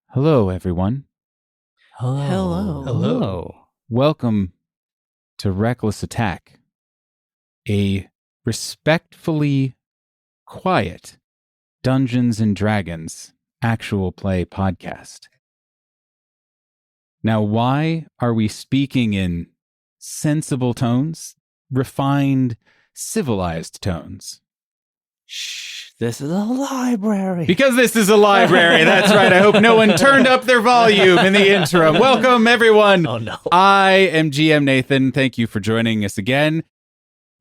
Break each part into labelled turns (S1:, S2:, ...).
S1: Hello, everyone.
S2: Hello.
S1: Welcome to Reckless Attack, a respectfully quiet Dungeons and Dragons actual play podcast. Now, why are we speaking in sensible tones, refined, civilized tones?
S2: Shh, this is a library.
S1: Because this is a library. That's right. I hope no one turned up their volume in the interim. Welcome, everyone.
S2: Oh, no.
S1: I am GM Nathan. Thank you for joining us again.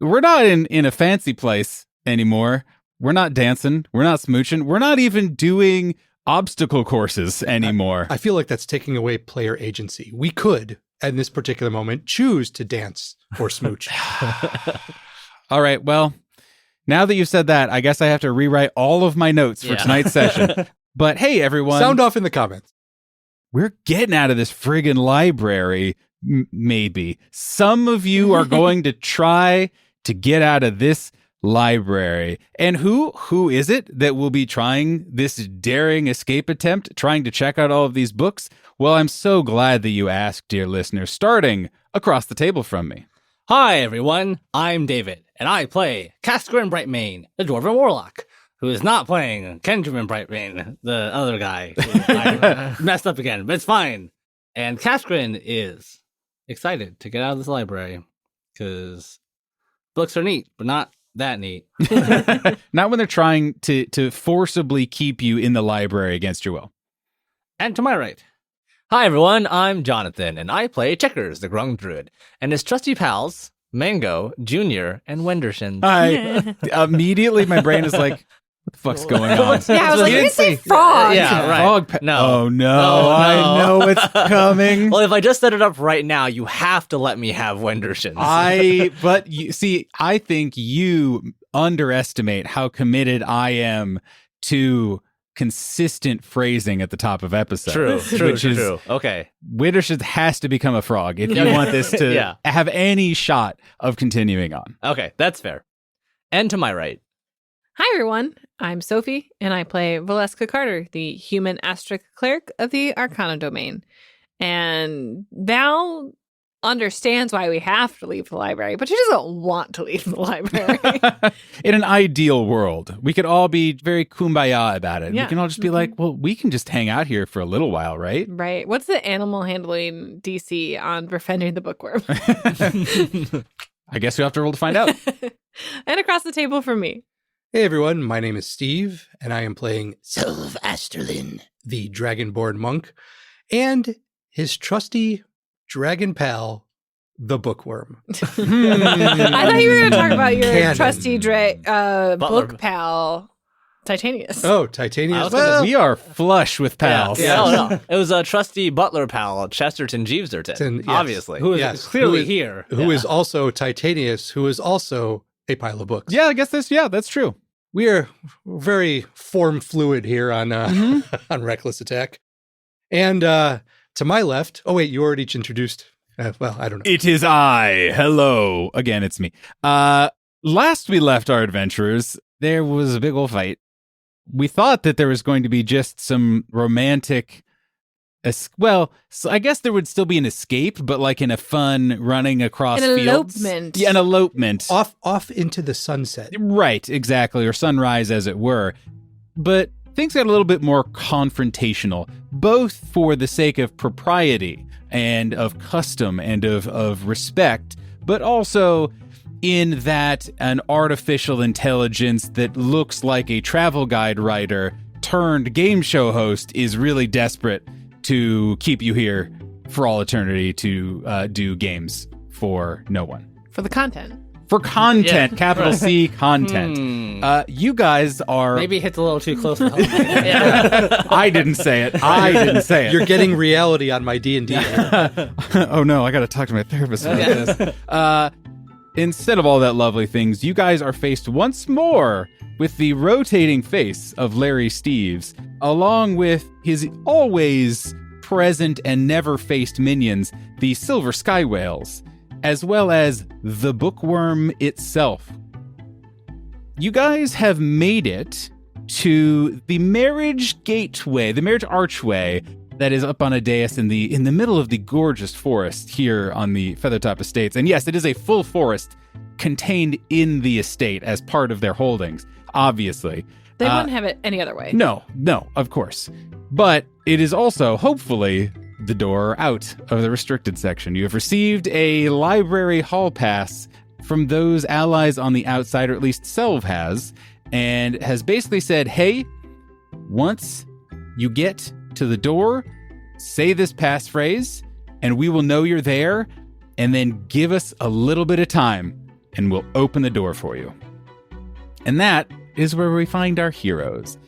S1: We're not in a fancy place anymore. We're not dancing. We're not smooching. We're not even doing obstacle courses anymore.
S3: I feel like that's taking away player agency. We could, at this particular moment, choose to dance or smooch.
S1: All right. Well, now that you've said that, I guess I have to rewrite all of my notes for tonight's session. But hey, everyone.
S3: Sound off in the comments.
S1: We're getting out of this friggin' library, maybe. Some of you are going to try to get out of this library. And who is it that will be trying this daring escape attempt, trying to check out all of these books? Well, I'm so glad that you asked, dear listener, starting across the table from me.
S2: Hi, everyone. I'm David, and I play Cascarin Brightmane, the Dwarven Warlock, who is not playing Kenjamin Brightmane, the other guy. I messed up again, but it's fine. And Cascarin is excited to get out of this library, because books are neat, but not that neat.
S1: Not when they're trying to forcibly keep you in the library against your will.
S2: And to my right. Hi, everyone. I'm Jonathan, and I play Checkers, the Grung Druid, and his trusty pals, Mango, Junior, and Wendershins.
S1: Immediately, my brain is like, what the fuck's going on?
S4: Yeah, I was like, you didn't say frog.
S2: Yeah, right.
S1: Frog
S2: No.
S1: Oh, no.
S2: Oh, no.
S1: I know it's coming.
S2: Well, if I just set it up right now, you have to let me have Wendershins.
S1: But you see, I think you underestimate how committed I am to consistent phrasing at the top of episodes.
S2: True. Okay.
S1: Wittershins has to become a frog if you want this to have any shot of continuing on.
S2: Okay, that's fair. And to my right.
S4: Hi, everyone. I'm Sophie, and I play Valeska Carter, the human asterisk cleric of the Arcana domain. And Val understands why we have to leave the library, but she doesn't want to leave the library.
S1: In an ideal world, we could all be very kumbaya about it.
S4: Yeah.
S1: We can all just be like, well, we can just hang out here for a little while, right?
S4: Right. What's the animal handling DC on befriending the bookworm?
S1: I guess we have to roll to find out.
S4: And across the table from me.
S3: Hey, everyone. My name is Steve, and I am playing Sylv Asterlin, the Dragonborn monk, and his trusty dragon pal, the bookworm.
S4: I thought you were going to talk about your
S3: Canon.
S4: trusty book pal, Titanius.
S3: Oh, Titanius.
S1: We are flush with pals.
S2: Yeah. No. It was a trusty butler pal, Chesterton Jeeveserton,
S3: Yes.
S2: obviously, who is clearly here.
S3: Who is also Titanius, who is also a pile of books.
S1: Yeah, I guess that's true.
S3: We are very form fluid here on on Reckless Attack. And to my left, oh wait, you already introduced. Well, I don't know.
S1: It is I. Hello. Again, it's me. Last we left our adventurers, there was a big old fight. We thought that there was going to be just some romantic, so I guess there would still be an escape, but like in a fun running across
S4: An
S1: fields.
S4: elopement.
S1: Yeah, an elopement.
S3: Off into the sunset.
S1: Right, exactly, or sunrise as it were. But things got a little bit more confrontational, both for the sake of propriety and of custom and of respect, but also in that an artificial intelligence that looks like a travel guide writer turned game show host is really desperate to keep you here for all eternity to do games for no one.
S4: For the content.
S1: For content, capital C, content. You guys are...
S2: Maybe it hits a little too close to home.
S1: I didn't say it.
S3: You're getting reality on my D&D.
S1: Oh no, I got to talk to my therapist about this. instead of all that lovely things, you guys are faced once more with the rotating face of Larry Steves, along with his always present and never faced minions, the Silver Sky Whales, as well as the Bookworm itself. You guys have made it to the marriage gateway, the marriage archway that is up on a dais in the middle of the gorgeous forest here on the Feathertop Estates. And yes, it is a full forest contained in the estate as part of their holdings, obviously.
S4: They wouldn't have it any other way.
S1: No, of course. But it is also, hopefully, the door out of the restricted section. You have received a library hall pass from those allies on the outside, or at least Selv has, and has basically said, hey, once you get to the door, say this passphrase, and we will know you're there, and then give us a little bit of time, and we'll open the door for you. And that is where we find our heroes.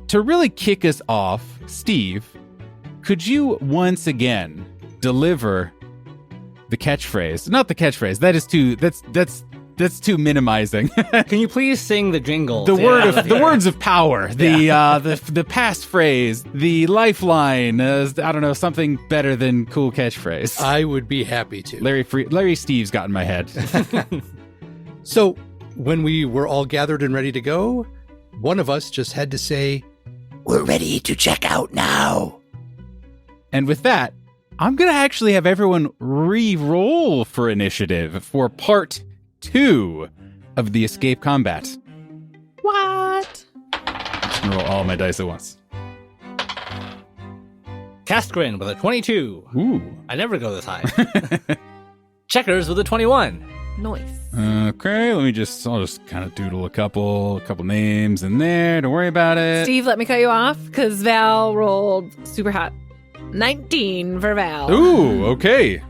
S1: To really kick us off, Steve, could you once again deliver the catchphrase? Not the catchphrase. That's too minimizing.
S2: Can you please sing the jingle?
S1: The words of power. The passphrase, the lifeline. I don't know, something better than cool catchphrase.
S3: I would be happy to.
S1: Larry Steves got in my head.
S3: So when we were all gathered and ready to go, one of us just had to say, "We're ready to check out now."
S1: And with that, I'm going to actually have everyone re-roll for initiative for part 2 of the escape combat.
S4: What?
S1: Just gonna roll all my dice at once.
S2: Kaskrin with a 22.
S1: Ooh.
S2: I never go this high. Checkers with a 21.
S4: Nice.
S1: Okay, I'll just kind of doodle a couple names in there. Don't worry about it.
S4: Steve, let me cut you off because Val rolled super hot. 19 for Val.
S1: Ooh, okay.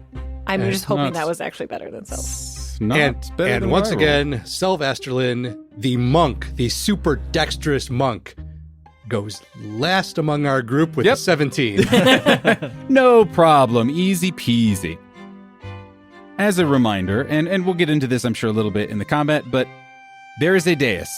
S4: I'm
S3: And
S4: just hoping
S1: not-
S4: that was actually better than Selv.
S1: It's not better
S3: And
S1: than
S3: once
S1: what I
S3: again, Selv Asterlin, the monk, the super dexterous monk, goes last among our group with
S1: Yep.
S3: a 17.
S1: rolled. No problem. Easy peasy. As a reminder, and we'll get into this, I'm sure, a little bit in the combat, but there is a dais.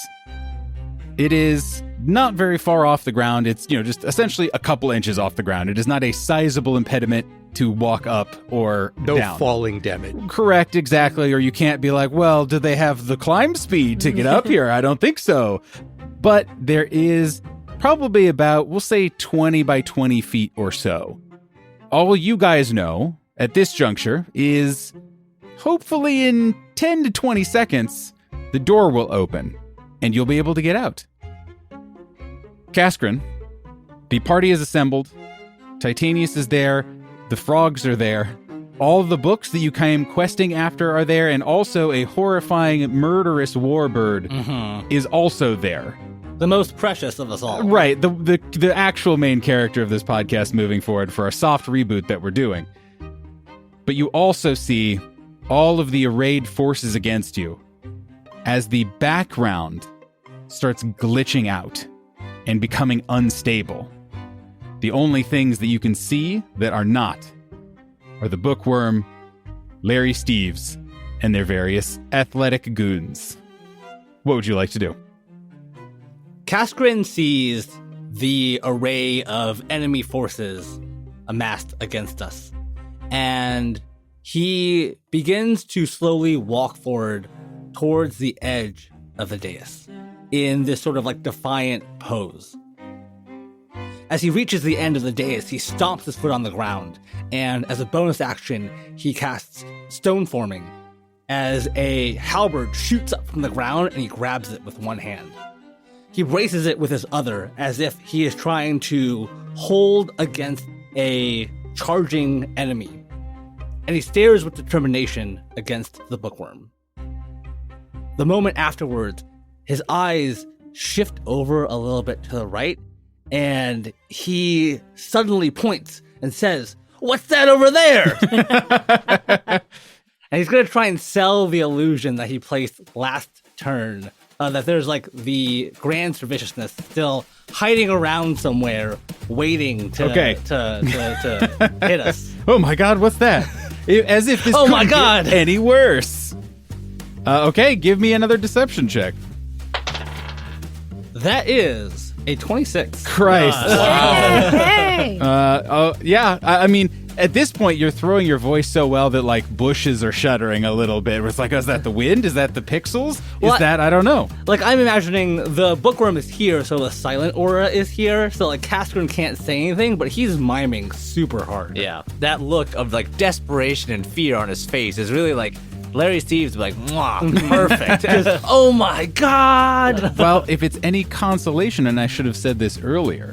S1: It is not very far off the ground. It's, just essentially a couple inches off the ground. It is not a sizable impediment to walk up or
S3: No
S1: down.
S3: falling damage.
S1: Correct, exactly. Or you can't be like, well, do they have the climb speed to get up here? I don't think so. But there is probably about, we'll say 20 by 20 feet or so. All you guys know at this juncture is hopefully in 10 to 20 seconds, the door will open and you'll be able to get out. Kaskrin, the party is assembled. Titanius is there. The frogs are there. All the books that you came questing after are there, and also a horrifying, murderous warbird is also there.
S2: The most precious of us all.
S1: Right, the actual main character of this podcast moving forward for our soft reboot that we're doing. But you also see all of the arrayed forces against you as the background starts glitching out and becoming unstable. The only things that you can see that are not are the Bookworm, Larry Steves, and their various athletic goons. What would you like to do?
S2: Kaskrin sees the array of enemy forces amassed against us, and he begins to slowly walk forward towards the edge of the dais in this sort of defiant pose. As he reaches the end of the dais, he stomps his foot on the ground, and as a bonus action, he casts Stone Forming as a halberd shoots up from the ground and he grabs it with one hand. He braces it with his other as if he is trying to hold against a charging enemy, and he stares with determination against the Bookworm. The moment afterwards, his eyes shift over a little bit to the right, and he suddenly points and says, "What's that over there?" And he's going to try and sell the illusion that he placed last turn, that there's the Grand Serviciousness still hiding around somewhere, waiting to hit us.
S1: Oh my god, what's that? As if this
S2: Oh
S1: couldn't
S2: my God.
S1: get any worse. Okay, give me another deception check.
S2: That is a 26.
S1: Christ.
S4: Hey!
S1: Yeah. I mean, at this point, you're throwing your voice so well that like bushes are shuddering a little bit. It's like, oh, is that the wind? Is that the pixels?
S2: Well,
S1: I don't know.
S2: Like, I'm imagining the bookworm is here, so the silent aura is here, so like Cascarin can't say anything, but he's miming super hard.
S5: Yeah, that look of like desperation and fear on his face is really like Larry Steve's like, mwah, perfect. Just, oh my God.
S1: Well, if it's any consolation, and I should have said this earlier,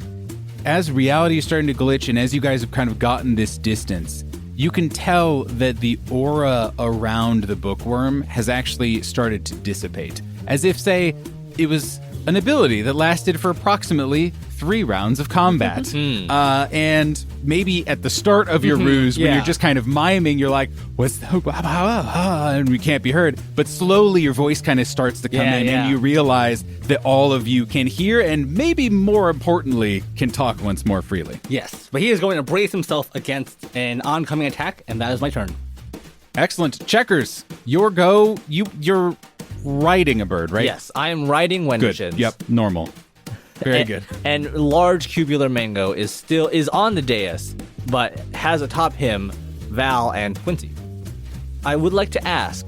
S1: as reality is starting to glitch and as you guys have kind of gotten this distance, you can tell that the aura around the bookworm has actually started to dissipate. As if, say, it was an ability that lasted for approximately 3 rounds of combat. And maybe at the start of your ruse, when you're just kind of miming, you're like, what's the, and we can't be heard. But slowly your voice kind of starts to come in and you realize that all of you can hear and maybe more importantly, can talk once more freely.
S2: Yes, but he is going to brace himself against an oncoming attack, and that is my turn.
S1: Excellent. Checkers, your go. You're riding a bird, right?
S5: Yes, I am riding Wendigens.
S1: Good. Yep, normal. Very good.
S5: And large cubular mango is on the dais, but has atop him Val and Quincy. I would like to ask,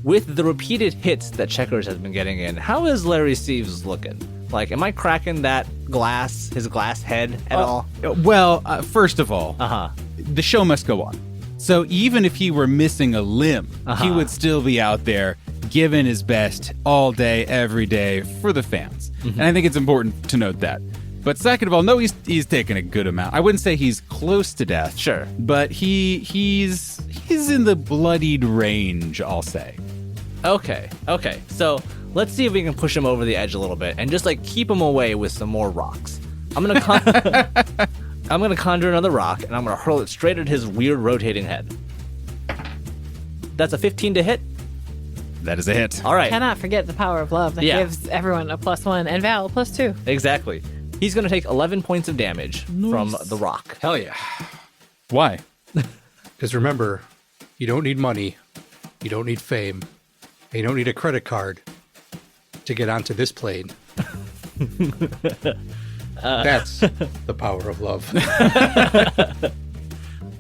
S5: with the repeated hits that Checkers has been getting in, how is Larry Steves looking? Like, am I cracking his glass head at all?
S1: Well, first of all, the show must go on. So even if he were missing a limb, he would still be out there giving his best all day, every day for the fans. And I think it's important to note that. But second of all, no, he's taken a good amount. I wouldn't say he's close to death.
S5: Sure.
S1: But he's in the bloodied range, I'll say.
S5: Okay. So let's see if we can push him over the edge a little bit and just like keep him away with some more rocks. I'm gonna conjure another rock and I'm gonna hurl it straight at his weird rotating head. That's a 15 to hit.
S1: That is a hit.
S5: All right.
S4: Cannot forget the power of love that gives everyone a +1 and Val a +2.
S5: Exactly. He's going to take 11 points of damage from the rock.
S2: Hell yeah.
S1: Why?
S3: Because remember, you don't need money, you don't need fame, and you don't need a credit card to get onto this plane. That's the power of love.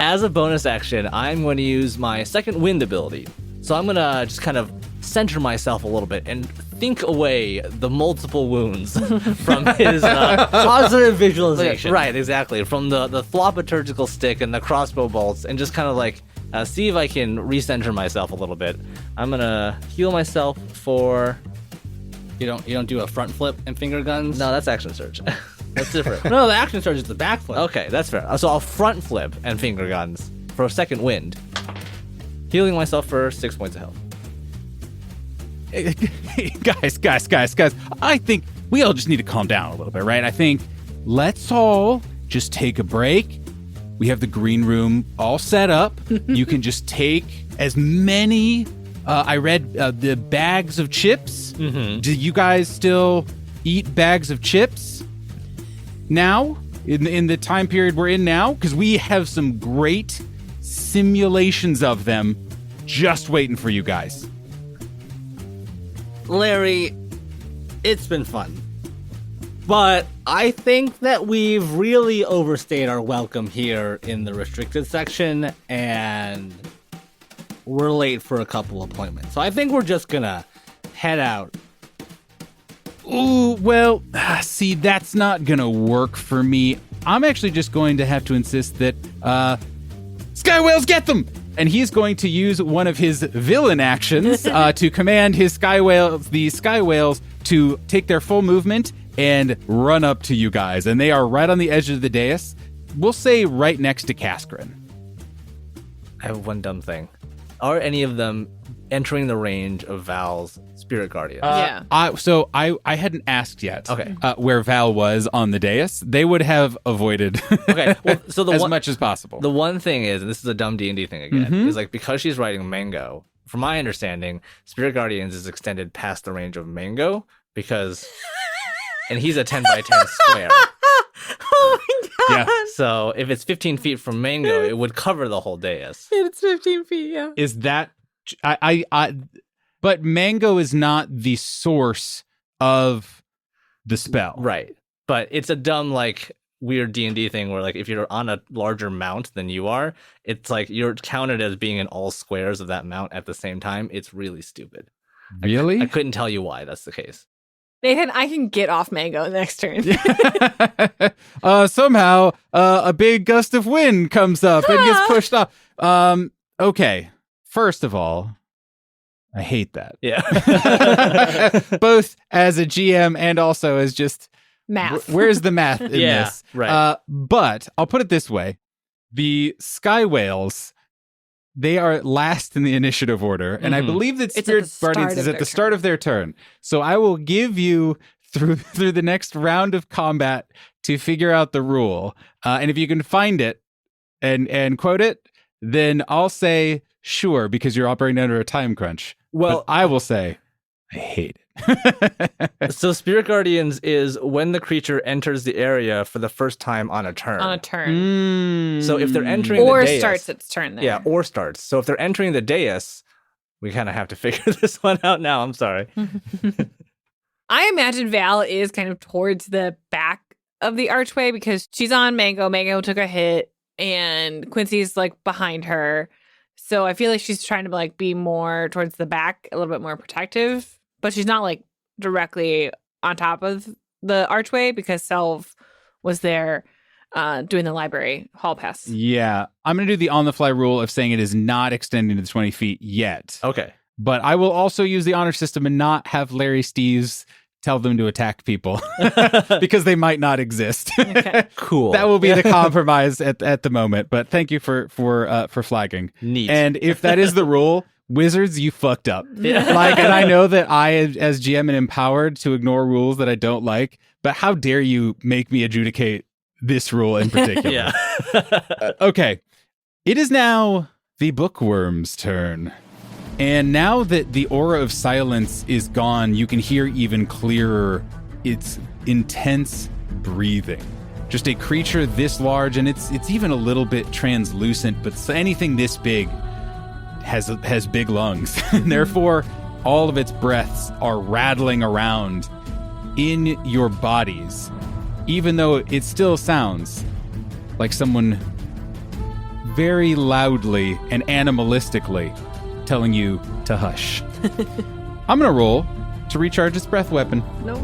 S5: As a bonus action, I'm going to use my second wind ability. So I'm going to just kind of center myself a little bit and think away the multiple wounds from his
S2: Positive visualization.
S5: Right, exactly. From the thaumaturgical stick and the crossbow bolts, and just kind of like see if I can recenter myself a little bit. I'm going to heal myself for...
S2: You don't do a front flip and finger guns?
S5: No, that's action surge. That's different.
S2: No, the action surge is the back flip.
S5: Okay, that's fair. So I'll front flip and finger guns for a second wind. Healing myself for 6 points of health.
S1: Guys, I think we all just need to calm down a little bit, right? I think let's all just take a break. We have the green room all set up. You can just take as many, I read the bags of chips. Do you guys still eat bags of chips now, in the time period we're in now? Because we have some great simulations of them just waiting for you guys.
S2: Larry, it's been fun. But I think that we've really overstayed our welcome here in the restricted section, and we're late for a couple appointments. So I think we're just gonna head out.
S1: Ooh, well, see, that's not gonna work for me. I'm actually just going to have to insist that, Sky Whales, get them! And he's going to use one of his villain actions to command his the Sky Whales, to take their full movement and run up to you guys. And they are right on the edge of the dais. We'll say right next to Cascarin.
S5: I have one dumb thing. Are any of them entering the range of Val's spirit guardian?
S4: Yeah.
S1: I hadn't asked yet.
S5: Okay.
S1: Where Val was on the dais. They would have avoided
S5: Okay. Well, so
S1: as much as possible.
S5: The one thing is, and this is a dumb D&D thing again, is like because she's riding Mango, from my understanding, Spirit Guardians is extended past the range of Mango because, and he's a 10 by 10 square.
S4: Oh my god.
S1: Yeah.
S5: So if it's 15 feet from Mango, it would cover the whole dais.
S4: It's 15 feet, yeah.
S1: Is that but Mango is not the source of the spell.
S5: Right. But it's a dumb, like, weird D&D thing where, like, if you're on a larger mount than you are, it's like you're counted as being in all squares of that mount at the same time. It's really stupid.
S1: Really?
S5: I couldn't tell you why that's the case.
S4: Nathan, I can get off Mango next turn.
S1: Somehow, a big gust of wind comes up and gets pushed off. Okay. First of all, I hate that.
S5: Yeah.
S1: Both as a GM and also as just
S4: Math.
S1: where's the math in
S5: Yeah,
S1: this?
S5: right.
S1: But I'll put it this way: the Sky Whales, they are last in the initiative order, and I
S5: Mhm.
S1: believe that
S4: It's at
S1: Spirit
S4: the start
S1: Guardians is
S4: of
S1: at the
S4: their
S1: start
S4: turn.
S1: of their turn. So I will give you through the next round of combat to figure out the rule, and if you can find it and quote it, then I'll say sure because you're operating under a time crunch.
S5: Well,
S1: But I will say I hate it.
S5: so Spirit Guardians is when the creature enters the area for the first time on a turn.
S4: On a turn.
S5: So if they're entering
S4: Or
S5: the dais,
S4: starts its turn there.
S5: yeah, or starts. So if they're entering the dais, we kind of have to figure this one out now. I'm sorry.
S4: I imagine Val is kind of towards the back of the archway because she's on Mango. Mango took a hit and Quincy's like behind her. So I feel like she's trying to like be more towards the back, a little bit more protective, but she's not like directly on top of the archway because Selv was there doing the library hall pass.
S1: Yeah, I'm going to do the on the fly rule of saying it is not extending to the 20 feet yet.
S5: Okay.
S1: But I will also use the honor system and not have Larry Steves tell them to attack people because they might not exist.
S4: Okay.
S5: Cool.
S1: That will be the compromise at the moment. But thank you for flagging.
S5: Neat.
S1: And if that is the rule, Wizards, you fucked up.
S5: Yeah.
S1: Like, and I know that I, as GM, am empowered to ignore rules that I don't like. But how dare you make me adjudicate this rule in particular?
S5: yeah.
S1: Okay. It is now the bookworm's turn. And now that the aura of silence is gone, you can hear even clearer its intense breathing. Just a creature this large, and it's even a little bit translucent, but anything this big has big lungs. And therefore, all of its breaths are rattling around in your bodies, even though it still sounds like someone very loudly and animalistically telling you to hush. I'm gonna roll to recharge its breath weapon.
S4: No.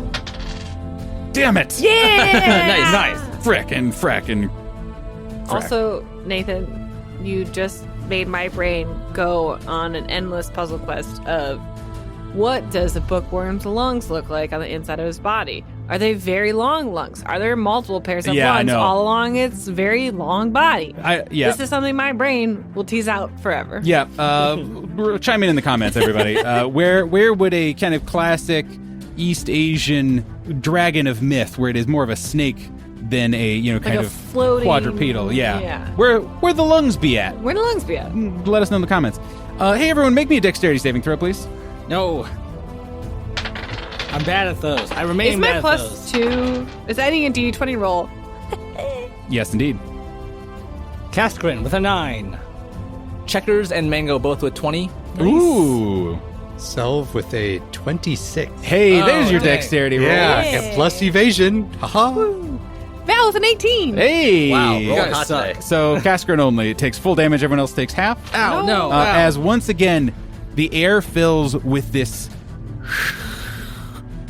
S1: Damn it!
S4: Yeah.
S5: Nice.
S1: Frackin'.
S4: Also, Nathan, you just made my brain go on an endless puzzle quest of what does a bookworm's lungs look like on the inside of his body? Are they very long lungs? Are there multiple pairs of
S1: Yeah, I
S4: lungs
S1: know.
S4: all along its very long body?
S1: Yeah.
S4: This is something my brain will tease out forever.
S1: Yeah, chime in the comments, everybody. Where would a kind of classic East Asian dragon of myth, where it is more of a snake than a kind
S4: a
S1: of
S4: floating
S1: quadrupedal? Yeah.
S4: Yeah.
S1: Where the lungs be at?
S4: Where do lungs be at?
S1: Let us know in the comments. Hey everyone, make me a dexterity saving throw, please.
S2: No. I'm bad at those. I remain
S4: Is
S2: bad
S4: my
S2: at
S4: plus
S2: those.
S4: 2? Is any a D20 roll?
S1: Yes, indeed.
S2: Kaskrin with a 9.
S5: Checkers and Mango both with 20.
S1: Ooh.
S3: Selv with a 26.
S1: Hey,
S2: Oh,
S1: there's your
S2: dang.
S1: dexterity roll.
S3: Yeah,
S4: Yay.
S3: and plus evasion. Haha.
S4: Val with an 18.
S1: Hey.
S5: Wow,
S2: You
S5: rolling
S2: guys
S5: hot
S2: suck.
S5: today.
S1: So Kaskrin only takes full damage. Everyone else takes half.
S2: Ow, no.
S4: No.
S2: Ow.
S1: As once again, the air fills with this,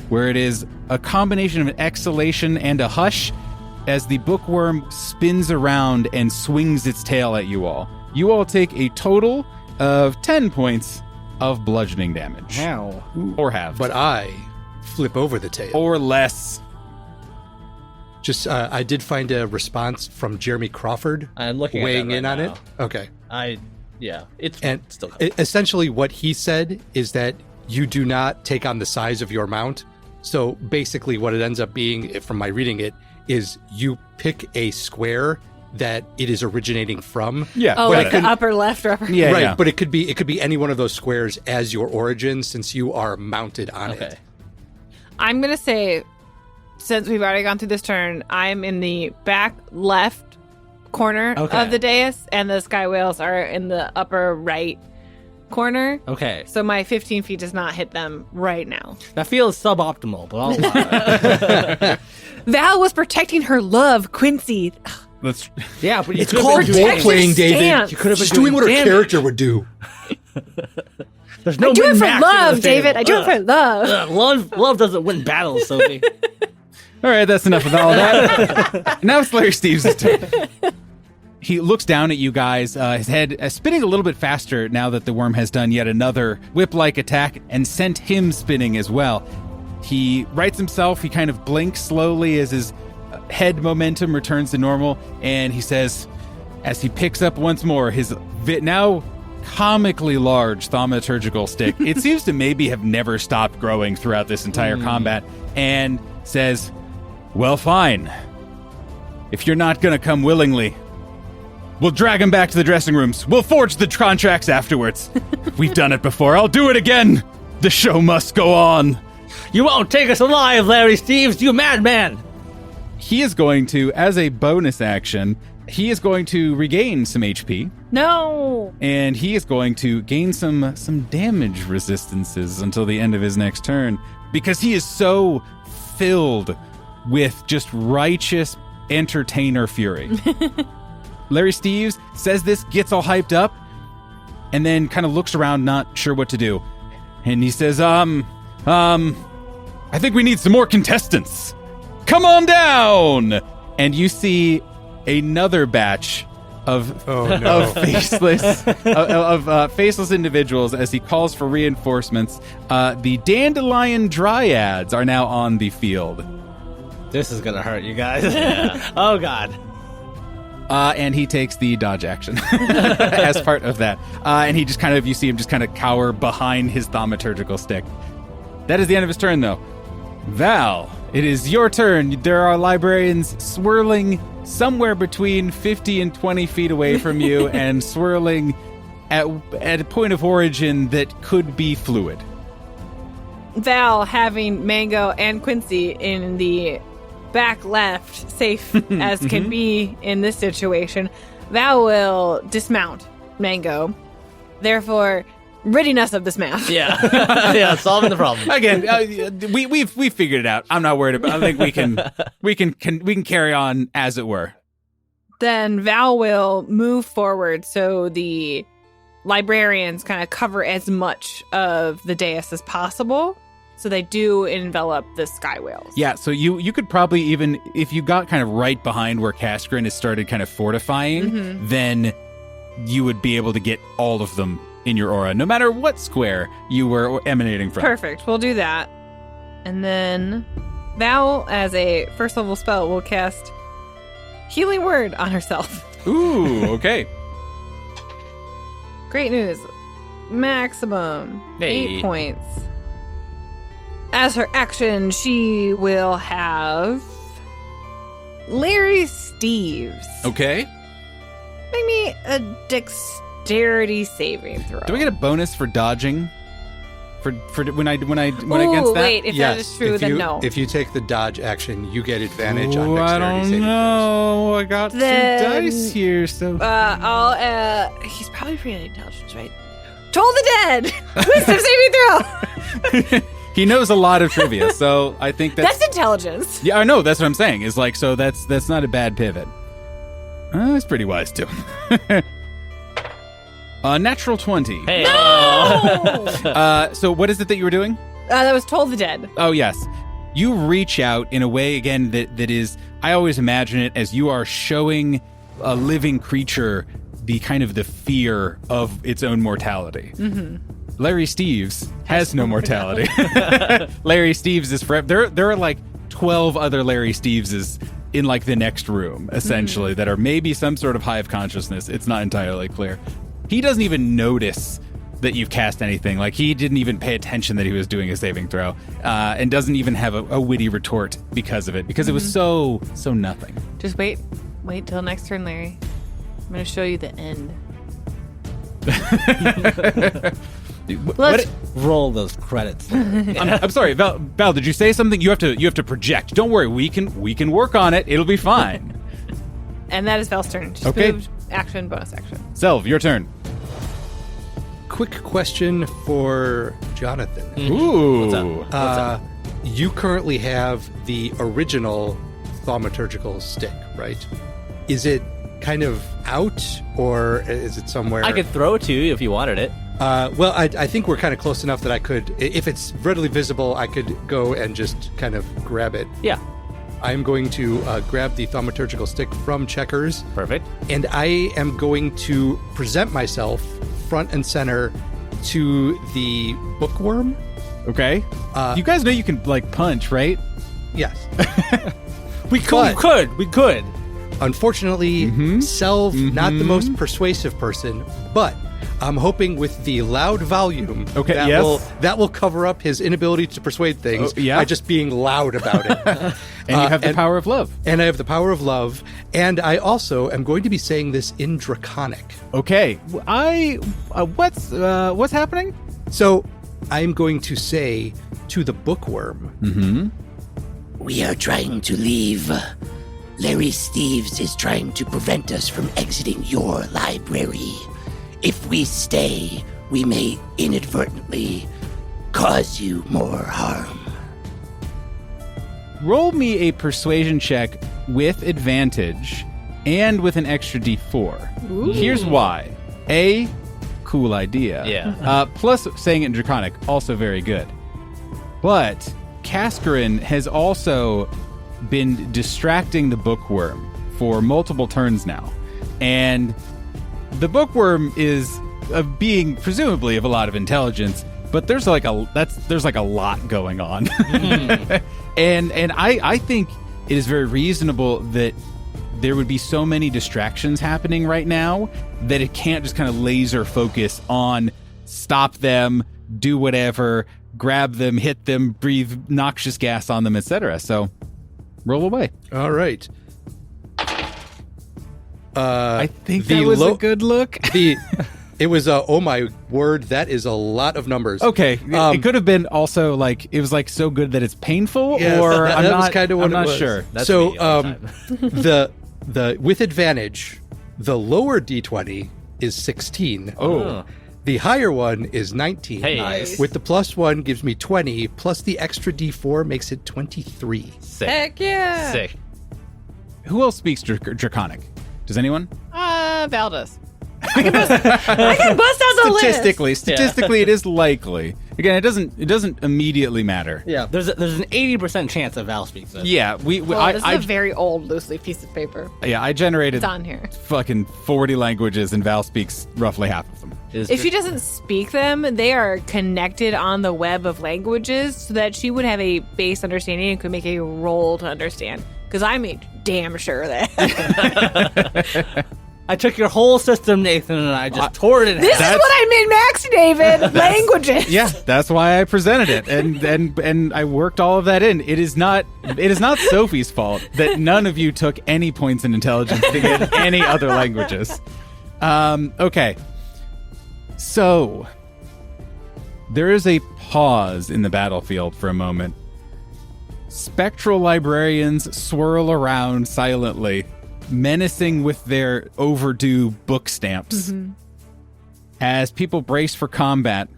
S1: where it is a combination of an exhalation and a hush, as the bookworm spins around and swings its tail at you all. You all take a total of 10 points of bludgeoning damage.
S2: Ow.
S1: Or half.
S3: But I flip over the tail.
S1: Or less.
S3: Just, I did find a response from Jeremy Crawford
S5: I'm looking at
S3: weighing
S5: that right
S3: in on
S5: now.
S3: it. Okay.
S5: It's
S3: And
S5: still
S3: essentially what he said is that you do not take on the size of your mount. So basically what it ends up being, from my reading it, is you pick a square that it is originating from.
S1: Yeah.
S4: Oh,
S1: got
S4: like
S1: it.
S4: the upper left or upper
S1: Yeah,
S3: right,
S1: yeah.
S3: but it could be any one of those squares as your origin since you are mounted on
S5: okay.
S3: it.
S4: I'm going to say, since we've already gone through this turn, I'm in the back left corner
S5: Okay.
S4: of the dais, and the sky whales are in the upper right corner.
S2: Okay.
S4: So my 15 feet does not hit them right now.
S2: That feels suboptimal, but I'll allow it.
S4: Val was protecting her love, Quincy.
S1: Let's.
S2: Yeah, but you
S3: It's
S2: could have
S3: called
S2: been doing
S3: role playing, David.
S4: stance.
S2: You could have been
S3: She's doing what her
S2: damage.
S3: character would do.
S2: There's no
S4: I do it for
S2: min-maxing
S4: love,
S2: this game.
S4: David. I do it for love.
S2: Love doesn't win battles, Sophie.
S1: All right, that's enough of all that. Now it's Larry Steves' turn. He looks down at you guys, his head spinning a little bit faster now that the worm has done yet another whip-like attack and sent him spinning as well. He rights himself. He kind of blinks slowly as his head momentum returns to normal, and he says, as he picks up once more his now comically large thaumaturgical stick, it seems to maybe have never stopped growing throughout this entire combat, and says, well, fine. If you're not going to come willingly, we'll drag him back to the dressing rooms. We'll forge the contracts afterwards. We've done it before. I'll do it again. The show must go on.
S2: You won't take us alive, Larry Steves, you madman!
S1: He is going to, as a bonus action, he is going to regain some HP,
S4: No.
S1: and he is going to gain some damage resistances until the end of his next turn, because he is so filled with just righteous entertainer fury. Larry Steves says this, gets all hyped up, and then kind of looks around, not sure what to do. And he says, I think we need some more contestants. Come on down! And you see another batch of faceless faceless individuals as he calls for reinforcements. The dandelion dryads are now on the field.
S2: This is gonna hurt you guys. Oh, God.
S1: And he takes the dodge action as part of that. And he just kind of, you see him just kind of cower behind his thaumaturgical stick. That is the end of his turn, though. Val, it is your turn. There are librarians swirling somewhere between 50 and 20 feet away from you and swirling at a point of origin that could be fluid.
S4: Val having Mango and Quincy in the back left, safe as can be in this situation, Val will dismount Mango, therefore ridding us of this math.
S2: Yeah. Yeah, solving the problem.
S1: Again, we've figured it out. I'm not worried about. I think we can carry on as it were.
S4: Then Val will move forward so the librarians kind of cover as much of the dais as possible. So they do envelop the sky whales.
S1: Yeah, so you could probably even, if you got kind of right behind where Cascarin has started kind of fortifying, then you would be able to get all of them in your aura, no matter what square you were emanating from.
S4: Perfect. We'll do that. And then Val, as a first level spell, will cast Healing Word on herself.
S1: Ooh, okay.
S4: Great news. Maximum 8 points. As her action, she will have Larry Steves.
S1: Okay.
S4: Make me a dexterity saving throw.
S1: Do I get a bonus for dodging? For when I
S4: Ooh,
S1: against that?
S4: wait, if that is true, then no.
S3: If you take the dodge action, you get advantage on
S1: Ooh,
S3: dexterity
S1: I don't
S3: saving
S1: know. I got
S4: Then-
S1: 2 dice here, so
S4: He's probably pretty intelligent, right? Toll the Dead! Wisdom saving throw!
S1: he knows a lot of trivia, so I think
S4: That's intelligence.
S1: yeah, I know. That's what I'm saying. Is like, so that's not a bad pivot. That's pretty wise too. Natural 20.
S2: Hey.
S4: No!
S1: So what is it that you were doing?
S4: That was Toll the Dead.
S1: Oh, yes. You reach out in a way, again, that is, I always imagine it as you are showing a living creature the kind of the fear of its own mortality. Mm-hmm. Larry Steves has no mortality. Larry Steves is forever. There are like 12 other Larry Steveses in like the next room, essentially, that are maybe some sort of hive consciousness. It's not entirely clear. He doesn't even notice that you've cast anything. Like, he didn't even pay attention that he was doing a saving throw, and doesn't even have a witty retort because of it, because it was so nothing.
S4: Just wait till next turn, Larry. I'm going to show you the end.
S1: What?
S2: Roll those credits.
S1: I'm sorry, Val, did you say something? You have to project. Don't worry, we can work on it. It'll be fine.
S4: And that is Val's turn. Just
S1: Okay.
S4: moved, action, bonus action.
S1: Selv, your turn.
S3: quick question for Jonathan.
S1: Ooh.
S5: What's up?
S3: You currently have the original thaumaturgical stick, right? Is it kind of out, or is it somewhere?
S5: I could throw it to you if you wanted it.
S3: Well, I think we're kind of close enough that I could, if it's readily visible, I could go and just kind of grab it.
S5: Yeah.
S3: I'm going to grab the thaumaturgical stick from Checkers,
S5: Perfect.
S3: and I am going to present myself front and center to the bookworm.
S1: Okay. You guys know you can like punch, right?
S3: Yes.
S5: We could.
S3: Unfortunately, Selv, not the most persuasive person, but I'm hoping with the loud volume
S1: Okay,
S3: that,
S1: yes.
S3: that will cover up his inability to persuade things
S1: yeah.
S3: by just being loud about it.
S1: And you have the power of love.
S3: And I have the power of love. And I also am going to be saying this in Draconic.
S1: Okay. What's happening?
S3: So I'm going to say to the bookworm,
S6: We are trying to leave. Larry Steves is trying to prevent us from exiting your library. If we stay, we may inadvertently cause you more harm.
S1: Roll me a persuasion check with advantage and with an extra d4.
S4: Ooh.
S1: Here's why. A, cool idea.
S5: Yeah.
S1: Plus, saying it in Draconic, also very good. But Cascarin has also been distracting the bookworm for multiple turns now. And the bookworm is a being presumably of a lot of intelligence, but there's like a lot going on. and I think it is very reasonable that there would be so many distractions happening right now that it can't just kind of laser focus on stop them, do whatever, grab them, hit them, breathe noxious gas on them, etc. So roll away.
S3: all right.
S1: I think that was a good look.
S3: It was oh my word, that is a lot of numbers.
S1: Okay, it could have been also like it was like so good that it's painful,
S3: Yes,
S1: or
S3: that
S1: I'm
S3: was
S1: not
S3: kind of what
S1: I'm
S3: it
S1: not
S3: was.
S1: sure.
S5: That's
S3: so
S5: me all the time.
S3: the with advantage, the lower d20 is 16.
S5: Oh.
S3: The higher one is 19.
S5: Hey.
S2: Nice.
S3: With the plus one gives me 20, plus the extra d4 makes it 23.
S5: Sick.
S4: Heck yeah.
S5: Sick.
S1: Who else speaks Draconic? Does anyone?
S4: Val does. I can bust out the list.
S1: Statistically, it is likely. Again, it doesn't immediately matter.
S2: Yeah, there's an 80% chance that Val speaks it.
S1: Yeah,
S4: Well, this is a very old loose leaf piece of paper.
S1: I generated
S4: It's on here.
S1: fucking 40 languages, and Val speaks roughly half of them.
S4: If she doesn't speak them, they are connected on the web of languages so that she would have a base understanding and could make a roll to understand. Because I made damn sure that.
S2: I took your whole system, Nathan, and I just tore it in
S4: This
S2: half.
S4: is what I made Max, David. Languages.
S1: Yeah, that's why I presented it, and I worked all of that in. It is not Sophie's fault that none of you took any points in intelligence to get any other languages. Okay, so there is a pause in the battlefield for a moment. Spectral librarians swirl around silently, menacing with their overdue book stamps. As people brace for combat,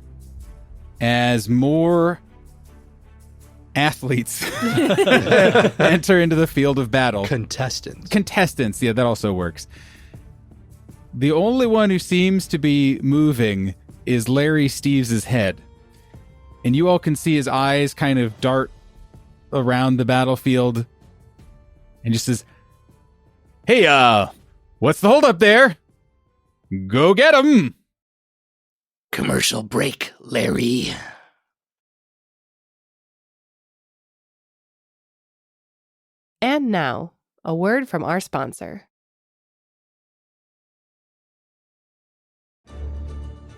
S1: as more athletes enter into the field of battle. Contestants, yeah, that also works. The only one who seems to be moving is Larry Steves' head. And you all can see his eyes kind of dart around the battlefield and just says, "Hey, what's the holdup there? Go get him!"
S6: Commercial break, Larry.
S7: And now, a word from our sponsor.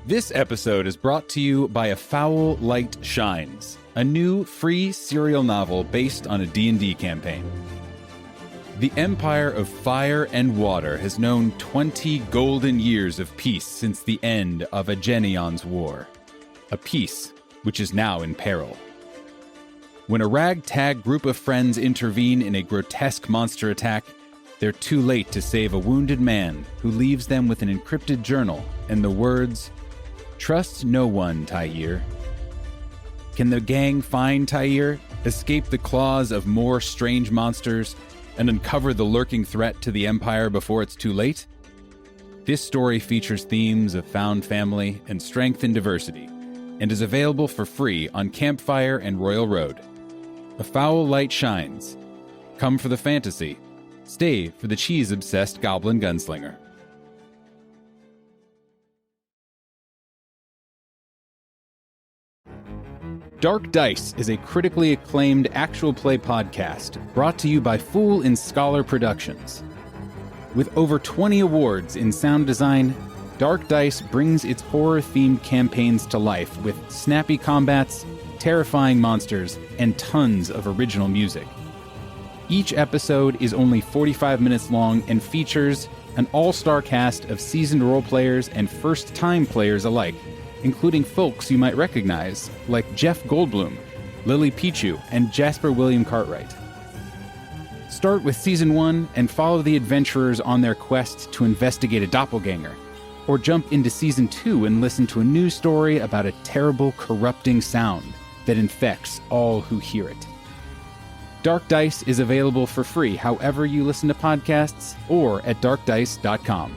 S1: This episode is brought to you by A Foul Light Shines, a new free serial novel based on a D&D campaign. The Empire of Fire and Water has known 20 golden years of peace since the end of Agenion's War, a peace which is now in peril. When a ragtag group of friends intervene in a grotesque monster attack, they're too late to save a wounded man who leaves them with an encrypted journal and the words, Trust no one, Tyir. Can the gang find Tyir, escape the claws of more strange monsters, and uncover the lurking threat to the Empire before it's too late? This story features themes of found family and strength in diversity, and is available for free on Campfire and Royal Road. A foul light shines. Come for the fantasy. Stay for the cheese-obsessed goblin gunslinger. Dark Dice is a critically acclaimed actual play podcast brought to you by Fool and Scholar Productions. With over 20 awards in sound design, Dark Dice brings its horror-themed campaigns to life with snappy combats, terrifying monsters, and tons of original music. Each episode is only 45 minutes long and features an all-star cast of seasoned role-players and first-time players alike, including folks you might recognize, like Jeff Goldblum, Lily Pichu, and Jasper William Cartwright. Start with Season 1 and follow the adventurers on their quest to investigate a doppelganger, or jump into Season 2 and listen to a new story about a terrible, corrupting sound that infects all who hear it. Dark Dice is available for free however you listen to podcasts or at darkdice.com.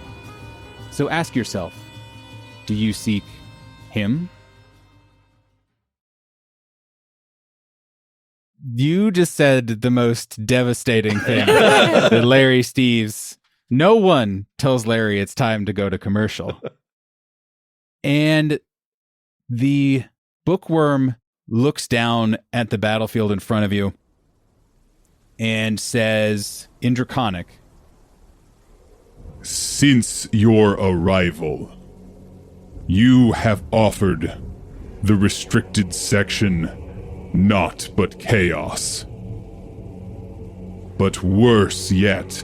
S1: So ask yourself, do you seek him? You just said the most devastating thing that Larry Steves. No one tells Larry it's time to go to commercial. And the bookworm looks down at the battlefield in front of you and says in Draconic,
S8: "Since your arrival, you have offered the restricted section naught but chaos. But worse yet,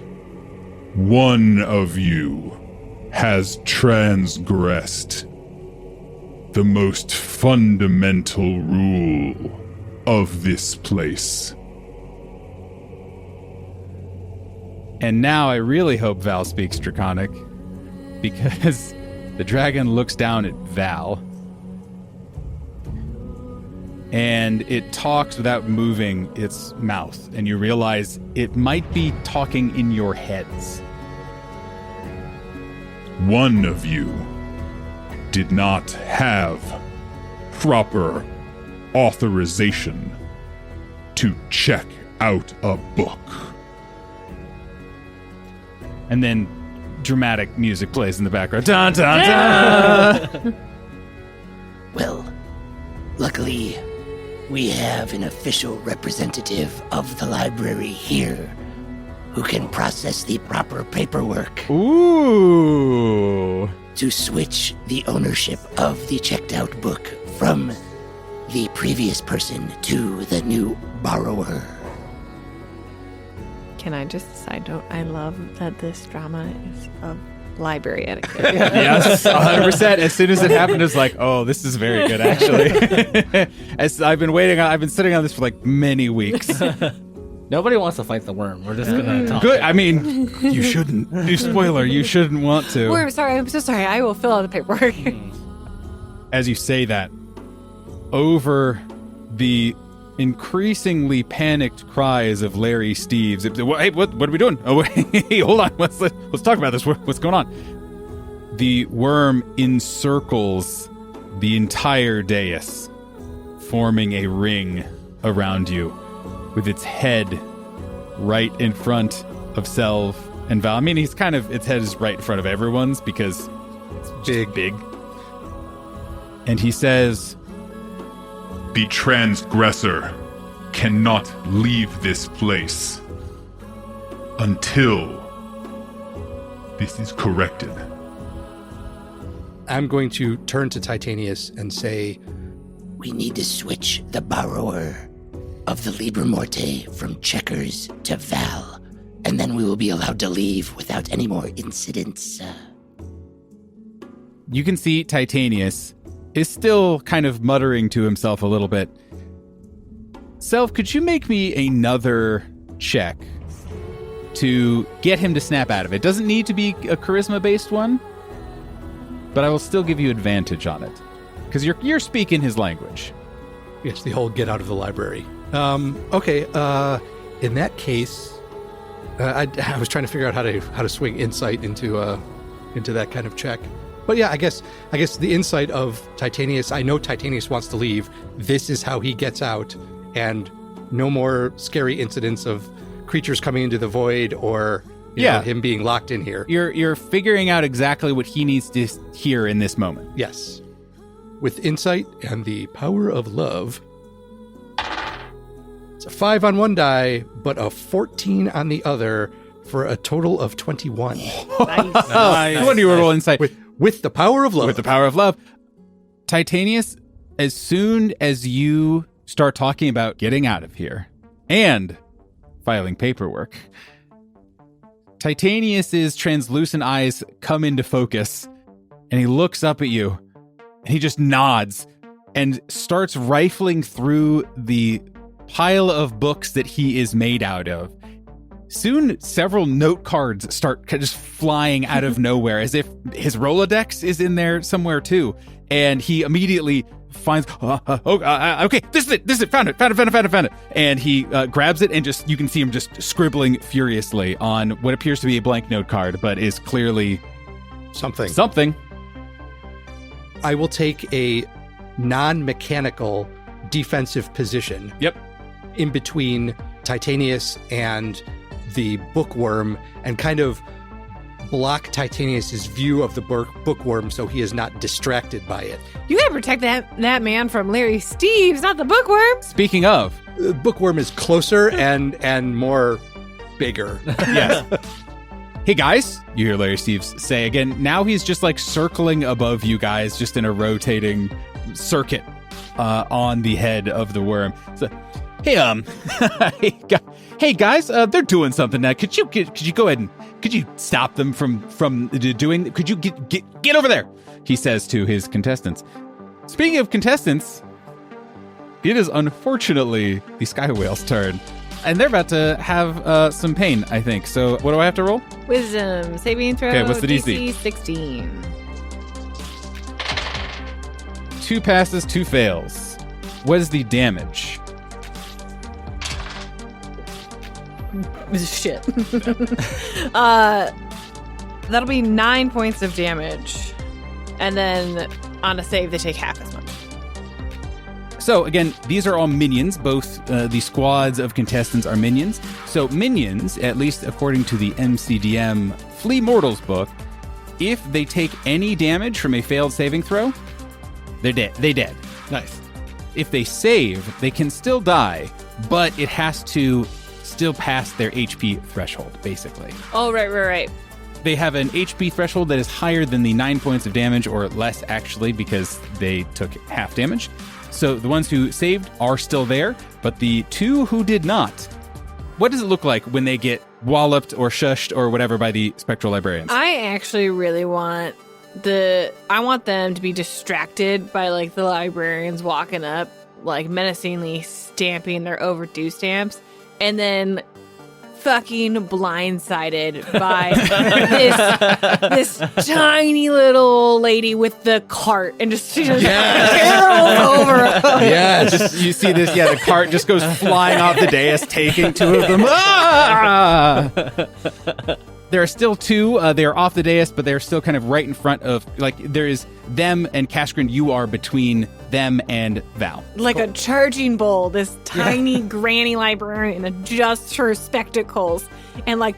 S8: one of you has transgressed the most fundamental rule of this place."
S1: And now I really hope Val speaks Draconic, because the dragon looks down at Val, and it talks without moving its mouth, and you realize it might be talking in your heads.
S8: One of you did not have proper authorization to check out a book.
S1: And then dramatic music plays in the background. Dun, dun, dun.
S6: Well, luckily, we have an official representative of the library here who can process the proper paperwork
S1: Ooh.
S6: to switch the ownership of the checked out book from the previous person to the new borrower.
S4: Can I just side note? I love that this drama is of library etiquette.
S1: Yes, 100%. As soon as it happened, it's like, oh, this is very good, actually. As I've been sitting on this for like many weeks.
S2: Nobody wants to fight the worm. We're just gonna talk.
S1: Good. I mean, you shouldn't. Spoiler, you shouldn't want to.
S4: I'm sorry. I'm so sorry. I will fill out the paperwork.
S1: As you say that, over the increasingly panicked cries of Larry Steves, hey, what are we doing? Oh, hey, hold on. Let's talk about this. What's going on? The worm encircles the entire dais, forming a ring around you, with its head right in front of Selv and Val. I mean, its head is right in front of everyone's because it's big. And he says,
S8: The transgressor cannot leave this place until this is corrected.
S3: I'm going to turn to Titanius and say,
S6: We need to switch the borrower of the Liber Morte from Checkers to Val, and then we will be allowed to leave without any more incidents.
S1: you can see Titanius is still kind of muttering to himself a little bit. Selv, could you make me another check to get him to snap out of it? Doesn't need to be a charisma-based one, but I will still give you advantage on it. because you're speaking his language.
S3: Yes, the whole get out of the library. Okay. In that case, I was trying to figure out how to swing insight into that kind of check. But yeah, I guess the insight of Titanius. I know Titanius wants to leave. This is how he gets out, and no more scary incidents of creatures coming into the void or you know, him being locked in here.
S1: You're figuring out exactly what he needs to hear in this moment.
S3: Yes. With insight and the power of love. It's a 5 on one die, but a 14 on the other for a total of 21.
S4: Nice.
S1: When you roll insight.
S3: With the power of love.
S1: With the power of love. Titanius, as soon as you start talking about getting out of here and filing paperwork, Titanius's translucent eyes come into focus, and he looks up at you, and he just nods and starts rifling through the pile of books that he is made out of. Soon, several note cards start just flying out of nowhere, as if his Rolodex is in there somewhere too. And he immediately finds, okay, this is it, found it. And he grabs it, and just you can see him just scribbling furiously on what appears to be a blank note card, but is clearly something.
S3: I will take a non-mechanical defensive position.
S1: Yep.
S3: In between Titanius and the bookworm, and kind of block Titanius's view of the bookworm so he is not distracted by it.
S4: You gotta protect that man from Larry Steves, not the bookworm.
S1: Speaking of,
S3: The bookworm is closer and more bigger.
S1: yes. Hey guys, you hear Larry Steves say again. Now he's just like circling above you guys, just in a rotating circuit on the head of the worm. So, hey guys, they're doing something now. Could you go ahead and could you stop them from doing? Could you get over there? He says to his contestants. Speaking of contestants, it is unfortunately the Sky Whale's turn, and they're about to have some pain, I think. So what do I have to roll?
S4: Wisdom saving throw.
S1: Okay, what's the DC?
S4: 16.
S1: 2 passes, 2 fails. What is the damage?
S4: Shit. That'll be 9 points of damage. And then on a save, they take half as much.
S1: So again, these are all minions. Both the squads of contestants are minions. So minions, at least according to the MCDM Flea Mortals book, if they take any damage from a failed saving throw, they're dead. They dead.
S2: Nice.
S1: If they save, they can still die, but it has to still pass their HP threshold, basically.
S4: Oh, right.
S1: They have an HP threshold that is higher than the 9 points of damage, or less actually, because they took half damage. So the ones who saved are still there, but the 2 who did not, what does it look like when they get walloped or shushed or whatever by the spectral librarians?
S4: I actually really want them to be distracted by like the librarians walking up, like menacingly stamping their overdue stamps, and then fucking blindsided by this tiny little lady with the cart, and she just barrels over.
S3: Yes.
S1: Just, you see this, the cart just goes flying off the dais, taking 2 of them. Ah! There are still 2. They are off the dais, but they're still kind of right in front of, like, there is them and Kashgrin. You are between them and Val.
S4: Like a charging bull, this tiny granny librarian adjusts her spectacles and, like,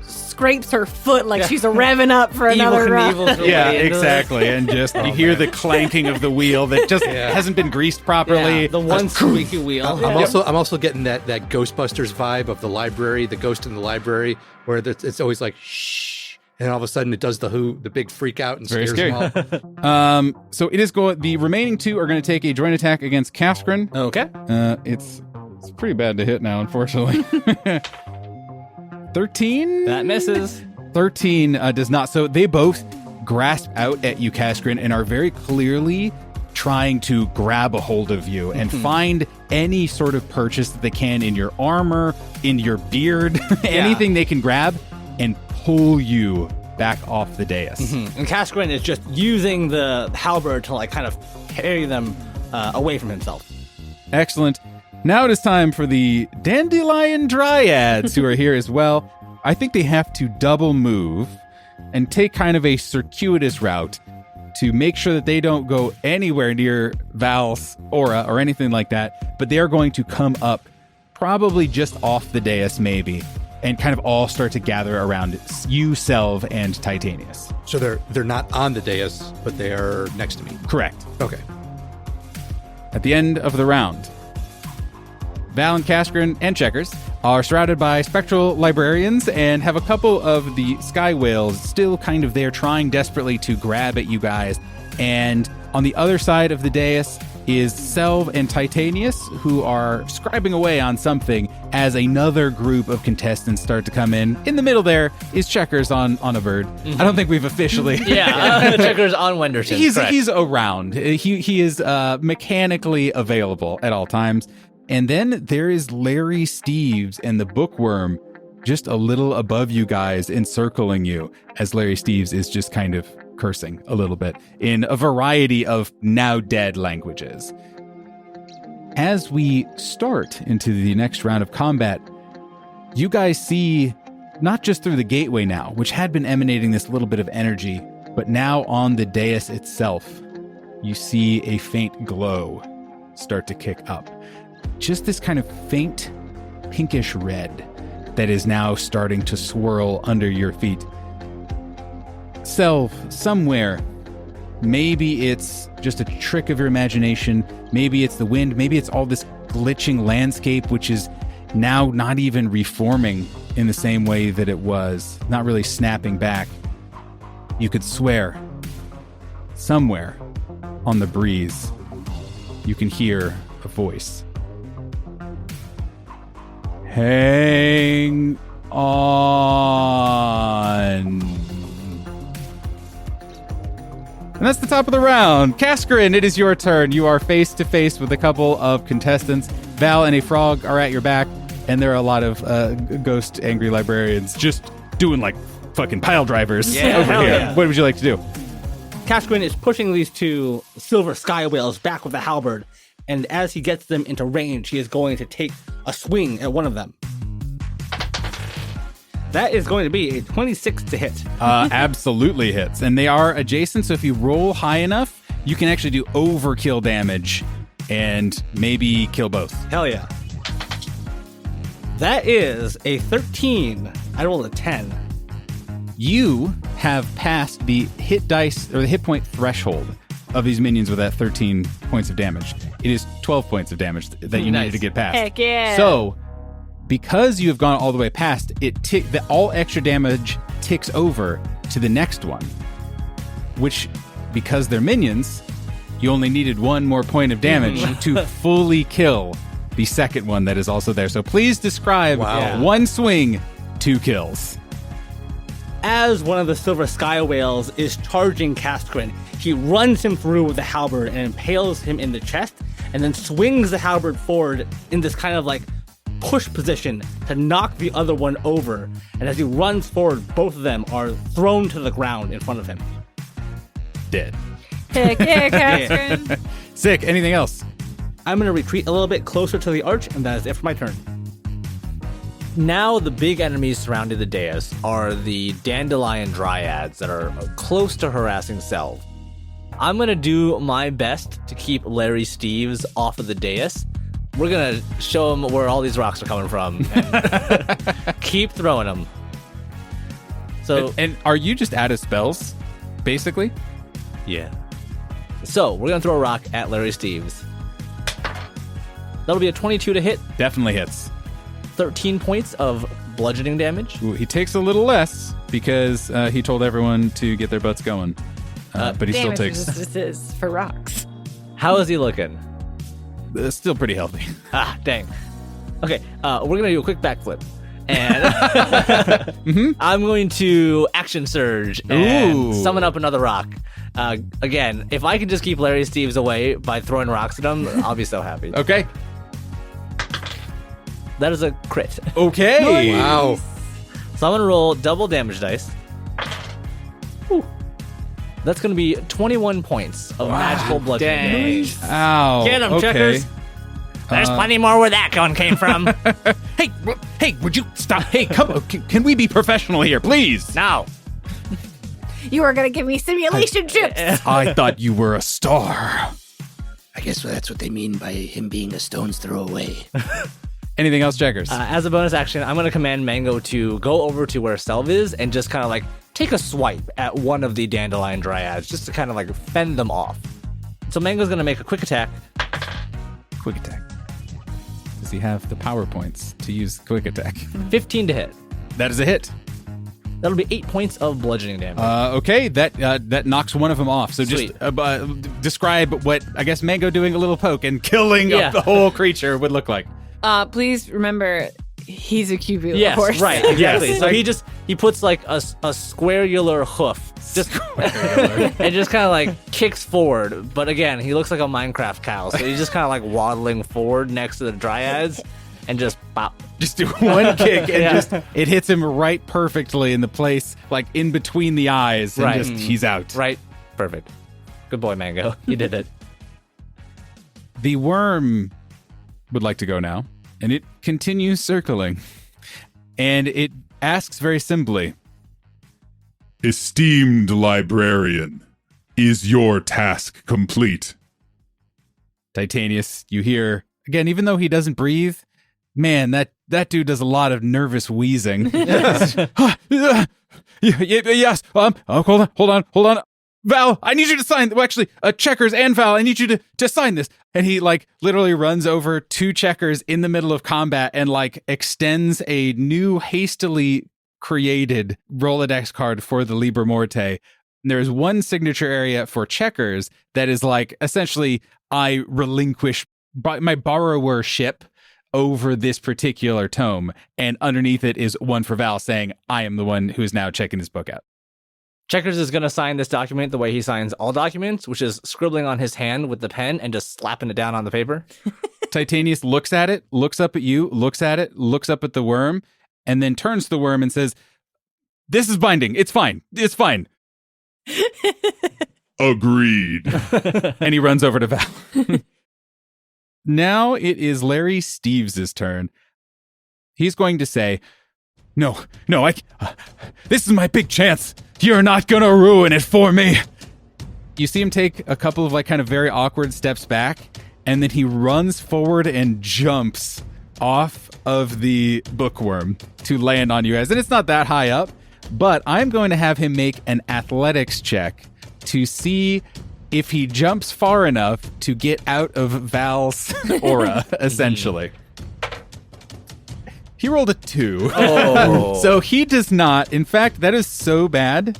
S4: scrapes her foot like she's revving up for another run.
S1: Yeah, exactly. And just you hear the clanking of the wheel that just hasn't been greased properly.
S2: Yeah, the one squeaky wheel.
S3: I'm also getting that Ghostbusters vibe of the library, the ghost in the library, where it's always like shh, and all of a sudden it does the big freak out and
S1: very
S3: scares
S1: scary.
S3: them all.
S1: So it is going. The remaining 2 are going to take a joint attack against Kashgrin.
S2: Okay.
S1: It's pretty bad to hit now, unfortunately. 13?
S2: That misses.
S1: 13 does not. So they both grasp out at you, Kashgrin, and are very clearly trying to grab a hold of you and find any sort of purchase that they can in your armor, in your beard, anything they can grab, and pull you back off the dais.
S2: And Cascarin is just using the halberd to like kind of carry them away from himself.
S1: Excellent. Now it is time for the Dandelion Dryads who are here as well. I think they have to double move and take kind of a circuitous route to make sure that they don't go anywhere near Val's aura or anything like that, but they are going to come up probably just off the dais maybe and kind of all start to gather around you, Selv, and Titanius.
S3: So they're not on the dais, but they are next to me.
S1: Correct.
S3: Okay.
S1: At the end of the round, Val and Cascarin and Checkers are surrounded by spectral librarians and have a couple of the sky whales still kind of there trying desperately to grab at you guys. And on the other side of the dais is Selv and Titanius, who are scribing away on something as another group of contestants start to come in. In the middle there is Checkers on a bird. I don't think we've officially...
S5: Checkers on Wenderson.
S1: He's around. He is mechanically available at all times. And then there is Larry Steves and the bookworm just a little above you guys, encircling you, as Larry Steves is just kind of cursing a little bit in a variety of now dead languages. As we start into the next round of combat, you guys see not just through the gateway now, which had been emanating this little bit of energy, but now on the dais itself, you see a faint glow start to kick up. Just this kind of faint pinkish red that is now starting to swirl under your feet. Selv, somewhere, maybe it's just a trick of your imagination, maybe it's the wind, maybe it's all this glitching landscape which is now not even reforming in the same way that it was, not really snapping back. You could swear, somewhere on the breeze, you can hear a voice. Hang on. And that's the top of the round. Cascarin, it is your turn. You are face to face with a couple of contestants. Val and a frog are at your back, and there are a lot of ghost angry librarians just doing like fucking pile drivers over here.
S2: Yeah.
S1: What would you like to do?
S2: Cascarin is pushing these two silver sky whales back with a halberd, and as he gets them into range, he is going to take a swing at one of them. That is going to be a 26 to hit.
S1: Absolutely hits. And they are adjacent, so if you roll high enough, you can actually do overkill damage and maybe kill both.
S2: Hell yeah. That is a 13. I rolled a 10.
S1: You have passed the hit dice or the hit point threshold of these minions with that 13 points of damage. It is 12 points of damage that you needed to get past.
S4: Heck yeah.
S1: So, because you have gone all the way past, all extra damage ticks over to the next one, which, because they're minions, you only needed one more point of damage to fully kill the second one that is also there. So please describe one swing, 2 kills.
S2: As one of the silver sky whales is charging Cascarin, he runs him through with the halberd and impales him in the chest, and then swings the halberd forward in this kind of like push position to knock the other one over. And as he runs forward, both of them are thrown to the ground in front of him.
S1: Dead.
S4: Heck yeah, Cascarin.
S1: Sick. Anything else?
S2: I'm going to retreat a little bit closer to the arch, and that is it for my turn.
S5: Now the big enemies surrounding the dais are the Dandelion Dryads that are close to harassing Selv. I'm going to do my best to keep Larry Steves off of the dais. We're going to show him where all these rocks are coming from and keep throwing them. So,
S1: and are you just out of spells, basically?
S5: Yeah. So we're going to throw a rock at Larry Steves. That'll be a 22 to hit.
S1: Definitely hits.
S5: 13 points of bludgeoning damage.
S1: Ooh, he takes a little less because he told everyone to get their butts going. But he still
S4: Damage
S1: takes...
S4: resistance for rocks.
S5: How is he looking?
S1: Still pretty healthy.
S5: Ah, dang. Okay, we're going to do a quick backflip. And I'm going to action surge and summon up another rock. Again, if I can just keep Larry Steves away by throwing rocks at him, I'll be so happy.
S1: Okay.
S5: That is a crit.
S1: Okay.
S3: Wow.
S5: So I'm going to roll double damage dice. That's going to be 21 points of magical bludgeoning damage.
S1: Ow.
S2: Get him,
S1: okay.
S2: Checkers. There's plenty more where that gun came from.
S1: Hey, would you stop? Hey, come on. Can we be professional here, please?
S2: No.
S4: You are going to give me simulation chips.
S1: I thought you were a star.
S6: I guess that's what they mean by him being a stone's throw away.
S1: Anything else, Checkers?
S5: As a bonus action, I'm going to command Mango to go over to where Selv is and just kind of like take a swipe at one of the dandelion dryads just to kind of like fend them off. So Mango's going to make a quick attack.
S1: Quick attack. Does he have the power points to use quick attack?
S5: 15 to hit.
S1: That is a hit.
S5: That'll be 8 points of bludgeoning damage.
S1: Okay, that knocks one of them off. So
S5: Sweet.
S1: just describe what I guess Mango doing a little poke and killing
S5: Yeah.
S1: the whole creature would look like.
S4: Please remember, he's a cupid
S5: Yes,
S4: horse.
S5: right, exactly.
S1: Yes.
S5: So he puts like a squarular hoof, just and just kind of like kicks forward. But again, he looks like a Minecraft cow, so he's just kind of like waddling forward next to the dryads, and just pop.
S1: Just do one kick and just it hits him right perfectly in the place, like in between the eyes, and
S5: Right.
S1: just he's out.
S5: Right, perfect. Good boy, Mango. You did it.
S1: The worm would like to go now, and it continues circling. And it asks very simply,
S8: Esteemed librarian, is your task complete?
S1: Titanius, you hear, again, even though he doesn't breathe, man, that dude does a lot of nervous wheezing. Yes. Hold on. Val, I need you to sign. Well, actually, Checkers and Val, I need you to sign this. And he like literally runs over to Checkers in the middle of combat and like extends a new hastily created Rolodex card for the Liber Morte. There's one signature area for Checkers that is like essentially I relinquish my borrowership over this particular tome, and underneath it is one for Val saying I am the one who is now checking this book out.
S5: Checkers is going to sign this document the way he signs all documents, which is scribbling on his hand with the pen and just slapping it down on the paper.
S1: Titanius looks at it, looks up at you, looks at it, looks up at the worm, and then turns to the worm and says, "This is binding. It's fine. It's fine."
S8: Agreed.
S1: And he runs over to Val. Now it is Larry Steves' turn. He's going to say, No, this is my big chance. You're not gonna ruin it for me. You see him take a couple of like kind of very awkward steps back, and then he runs forward and jumps off of the bookworm to land on you guys. And it's not that high up, but I'm going to have him make an athletics check to see if he jumps far enough to get out of Val's aura, essentially. He rolled a 2.
S5: Oh.
S1: So he does not. In fact, that is so bad.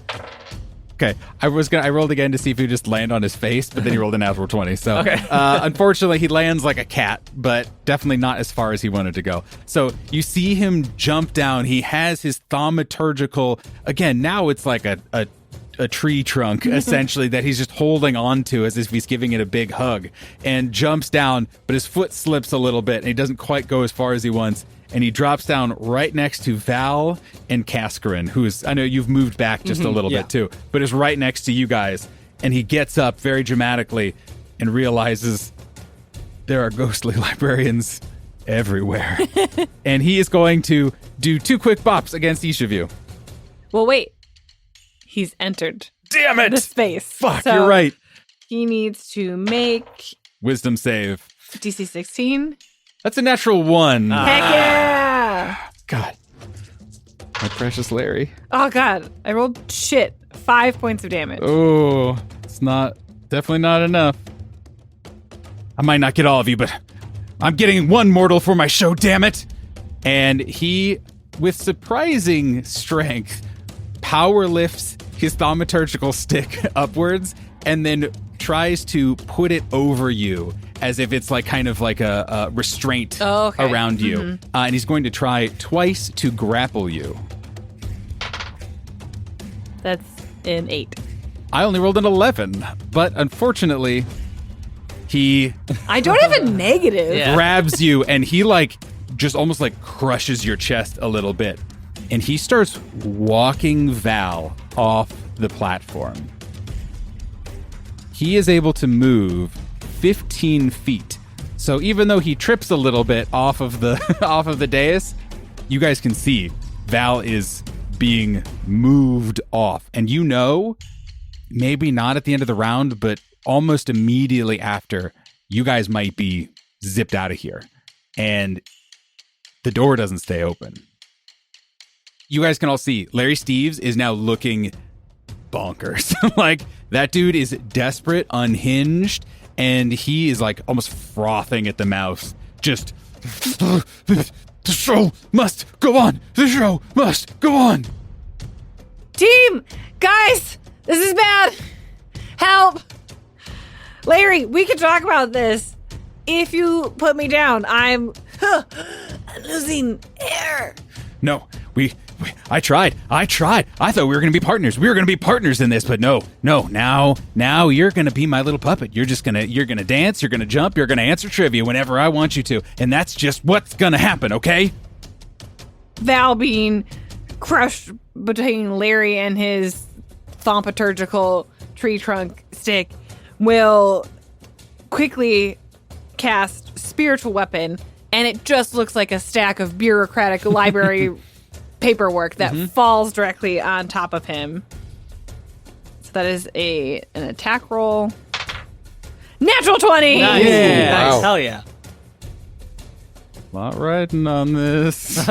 S1: Okay, I rolled again to see if he would just land on his face, but then he rolled a natural 20. So unfortunately, he lands like a cat, but definitely not as far as he wanted to go. So you see him jump down. He has his thaumaturgical, again, now it's like a tree trunk, essentially, that he's just holding on to as if he's giving it a big hug, and jumps down, but his foot slips a little bit, and he doesn't quite go as far as he wants. And he drops down right next to Val and Cascarin, who's, I know you've moved back just a little bit too, but is right next to you guys. And he gets up very dramatically and realizes there are ghostly librarians everywhere. And he is going to do 2 quick bops against each of you.
S4: Well, wait. He's entered
S1: Damn it!
S4: the space.
S1: Fuck,
S4: So
S1: you're right.
S4: He needs to make
S1: Wisdom save.
S4: DC 16.
S1: That's a natural 1.
S4: Heck yeah!
S1: God. My precious Larry.
S4: Oh, God. I rolled shit. 5 points of damage.
S1: Oh, it's definitely not enough. I might not get all of you, but I'm getting 1 mortal for my show, damn it. And he, with surprising strength, power lifts his thaumaturgical stick upwards and then tries to put it over you as if it's like kind of like a restraint around you. And he's going to try twice to grapple you.
S4: That's an 8.
S1: I only rolled an 11, but unfortunately, he
S4: I don't have a negative.
S1: grabs you and he like just almost like crushes your chest a little bit. And he starts walking Val off the platform. he is able to move 15 feet. So even though he trips a little bit off of the off of the dais, you guys can see Val is being moved off. And you know, maybe not at the end of the round, but almost immediately after, you guys might be zipped out of here. And the door doesn't stay open. You guys can all see Larry Steves is now looking bonkers. Like, that dude is desperate, unhinged, and he is like almost frothing at the mouth. Just, the show must go on. The show must go on.
S4: Team, guys, this is bad. Help. Larry, we can talk about this. If you put me down, I'm losing air.
S1: No, I tried. I thought we were going to be partners. We were going to be partners in this, but no. Now you're going to be my little puppet. You're going to dance, you're going to jump, you're going to answer trivia whenever I want you to. And that's just what's going to happen, okay?
S4: Val being crushed between Larry and his thaumaturgical tree trunk stick will quickly cast spiritual weapon, and it just looks like a stack of bureaucratic library paperwork that falls directly on top of him. So that is an attack roll. Natural 20!
S2: Nice.
S5: Yeah.
S3: Wow.
S2: Hell yeah.
S1: Lot riding on this.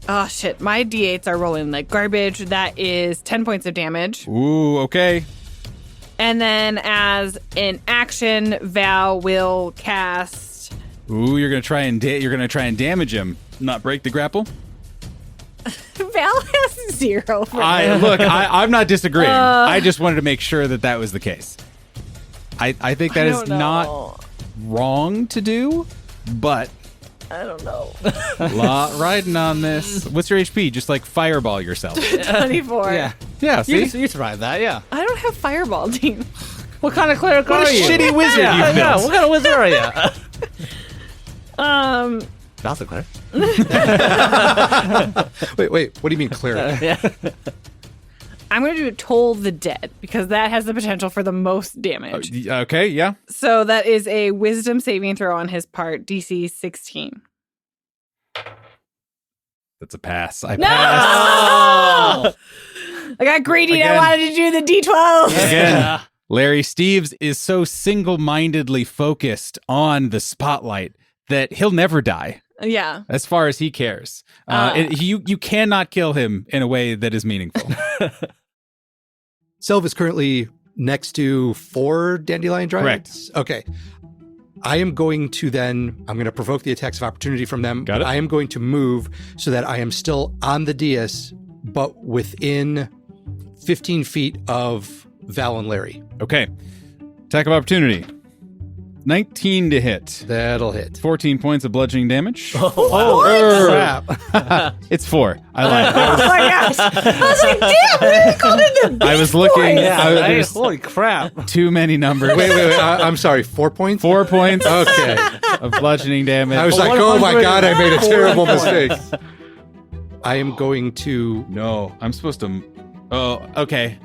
S4: Oh shit, my d8s are rolling like garbage. That is 10 points of damage.
S1: Ooh, okay.
S4: And then as an action, Val will cast...
S1: Ooh, you're gonna try and damage him, not break the grapple.
S4: Val has 0 for
S1: I'm not disagreeing. I just wanted to make sure that was the case. I think that is not wrong to do, but
S4: I don't know.
S1: lot riding on this. What's your HP? Just like fireball yourself.
S4: 24.
S2: Yeah.
S1: Yeah, see?
S2: You survived that, yeah.
S4: I don't have fireball, team.
S2: What kind of cleric
S1: What
S2: are
S1: a
S2: you?
S1: shitty wizard
S2: Yeah,
S1: you've
S2: yeah,
S1: built.
S2: what kind of wizard are you?
S5: That's a cleric.
S3: Wait. What do you mean cleric?
S4: I'm going to do Toll the Dead because that has the potential for the most damage.
S1: Okay, yeah.
S4: So that is a wisdom saving throw on his part, DC 16.
S1: That's a pass. I
S4: No!
S1: pass.
S4: I got greedy and I
S1: Again.
S4: wanted to do the D12.
S1: Again, Larry Steves is so single-mindedly focused on the spotlight that he'll never die.
S4: Yeah.
S1: As far as he cares. You cannot kill him in a way that is meaningful.
S3: Selv is currently next to 4 dandelion dragons.
S1: Correct.
S3: Okay. I'm going to provoke the attacks of opportunity from them.
S1: Got it.
S3: I am going to move so that I am still on the dais, but within 15 feet of Val and Larry.
S1: Okay. Attack of opportunity. 19 to hit.
S3: That'll hit.
S1: 14 points of bludgeoning damage.
S3: Crap.
S1: It's 4. I lied.
S4: Oh my gosh. I was like, damn, we really called it the
S1: I was looking. There's
S2: Holy crap.
S1: too many numbers.
S3: Wait. I'm sorry. 4 points?
S1: 4 points
S3: Okay.
S1: of bludgeoning damage.
S3: I was like, oh my God, I made a terrible
S2: 100
S3: mistake. I am going to.
S1: No, I'm supposed to. Oh, okay.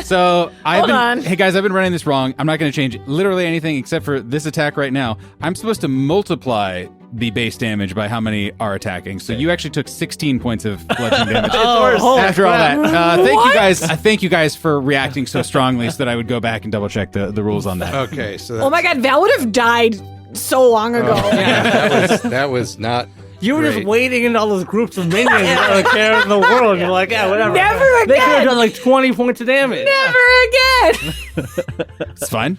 S1: So
S4: Hold on.
S1: Hey guys, I've been running this wrong. I'm not going to change literally anything except for this attack right now. I'm supposed to multiply the base damage by how many are attacking. So you actually took 16 points of bludgeoning damage. After all that, thank you guys for reacting so strongly, so that I would go back and double check the rules on that.
S3: Okay, so
S4: Oh my God, Val would have died so long ago.
S3: that was not.
S2: You were just
S3: Great.
S2: waiting in all those groups of minions that don't care in the world. You're like, yeah, whatever.
S4: Never
S2: They could have
S4: again.
S2: done like 20 points of damage.
S4: Never again.
S1: It's fine.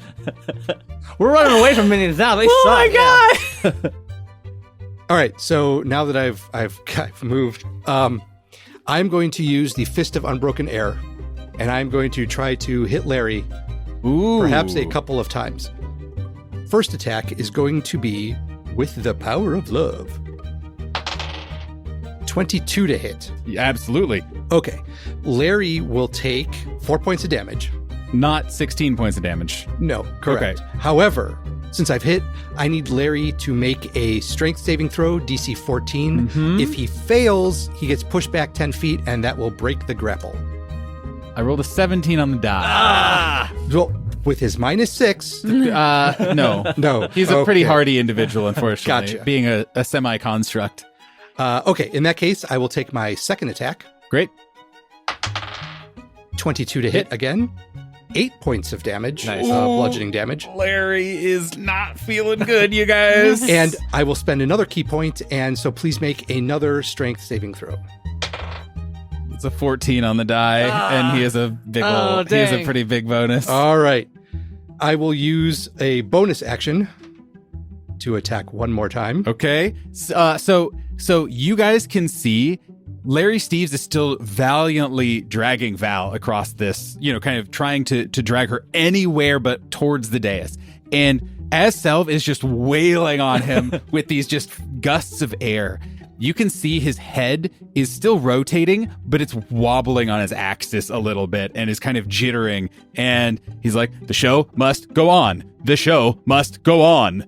S2: We're running away from minions now. They
S4: Oh
S2: suck.
S4: my God.
S3: All right, so now that I've moved, I'm going to use the Fist of Unbroken Air, and I'm going to try to hit Larry
S1: Ooh.
S3: perhaps a couple of times. First attack is going to be with the power of love. 22 to hit.
S1: Yeah, absolutely.
S3: Okay. Larry will take 4 points of damage.
S1: Not 16 points of damage.
S3: No, correct.
S1: Okay.
S3: However, since I've hit, I need Larry to make a strength saving throw, DC 14. If he fails, he gets pushed back 10 feet, and that will break the grapple.
S1: I rolled a 17 on the die.
S3: Well, With his -6.
S1: No.
S3: No.
S1: He's a pretty
S3: Okay.
S1: hardy individual, unfortunately,
S3: Gotcha.
S1: being a semi-construct.
S3: Okay, in that case, I will take my second attack.
S1: Great.
S3: 22 to hit again. 8 points of damage,
S5: Nice.
S3: bludgeoning damage.
S1: Larry is not feeling good, you guys.
S3: And I will spend another key point, and so please make another strength saving throw.
S1: It's a 14 on the die, and he has a big
S2: Oh,
S1: old, he has a
S2: dang.
S1: pretty big bonus.
S3: All right. I will use a bonus action to attack one more time.
S1: Okay. So you guys can see Larry Steves is still valiantly dragging Val across this, kind of trying to drag her anywhere but towards the dais. And as Selv is just wailing on him with these just gusts of air, you can see his head is still rotating, but it's wobbling on his axis a little bit and is kind of jittering. And he's like, the show must go on. The show must go on.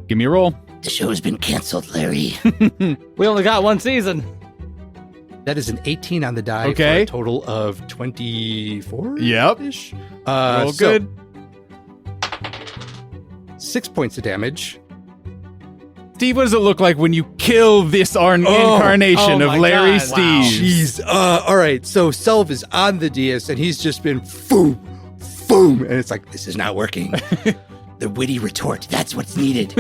S1: Give me a roll.
S6: The show has been canceled, Larry.
S2: We only got one season.
S3: That is an 18 on the die
S1: Okay.
S3: for a total of 24?
S1: Yep.
S3: Ish.
S1: Roll good.
S3: 6 points of damage.
S1: Steve, what does it look like when you kill this incarnation
S2: Oh
S1: of
S2: my
S1: Larry
S2: God, wow.
S1: Steves?
S3: Jeez. All right. So Selv is on the dais, and he's just been boom, boom. And it's like, this is not working.
S6: The witty retort. That's what's needed.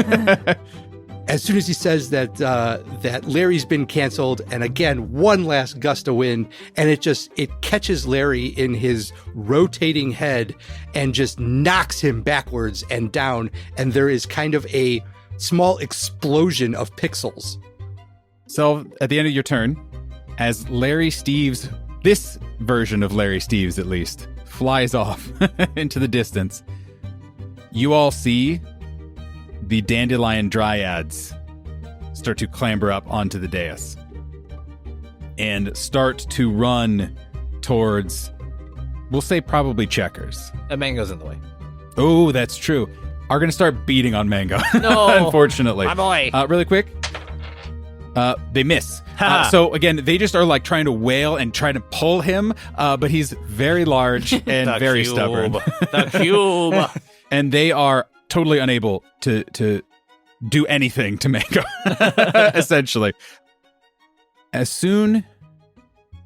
S3: As soon as he says that that Larry's been canceled, and again, one last gust of wind, and it catches Larry in his rotating head and just knocks him backwards and down, and there is kind of a small explosion of pixels.
S1: So at the end of your turn, as Larry Steves, this version of Larry Steves at least, flies off into the distance, you all see the dandelion dryads start to clamber up onto the dais and start to run towards, we'll say probably Checkers.
S5: A mango's in the way.
S1: Oh, that's true. Are going to start beating on Mango,
S2: No.
S1: unfortunately.
S2: My boy.
S1: Really quick. They miss. So again, they just are like trying to wail and try to pull him, but he's very large and
S5: The
S1: very
S5: cube.
S1: stubborn.
S5: The cube.
S1: And they are totally unable to do anything to Mango, essentially. As soon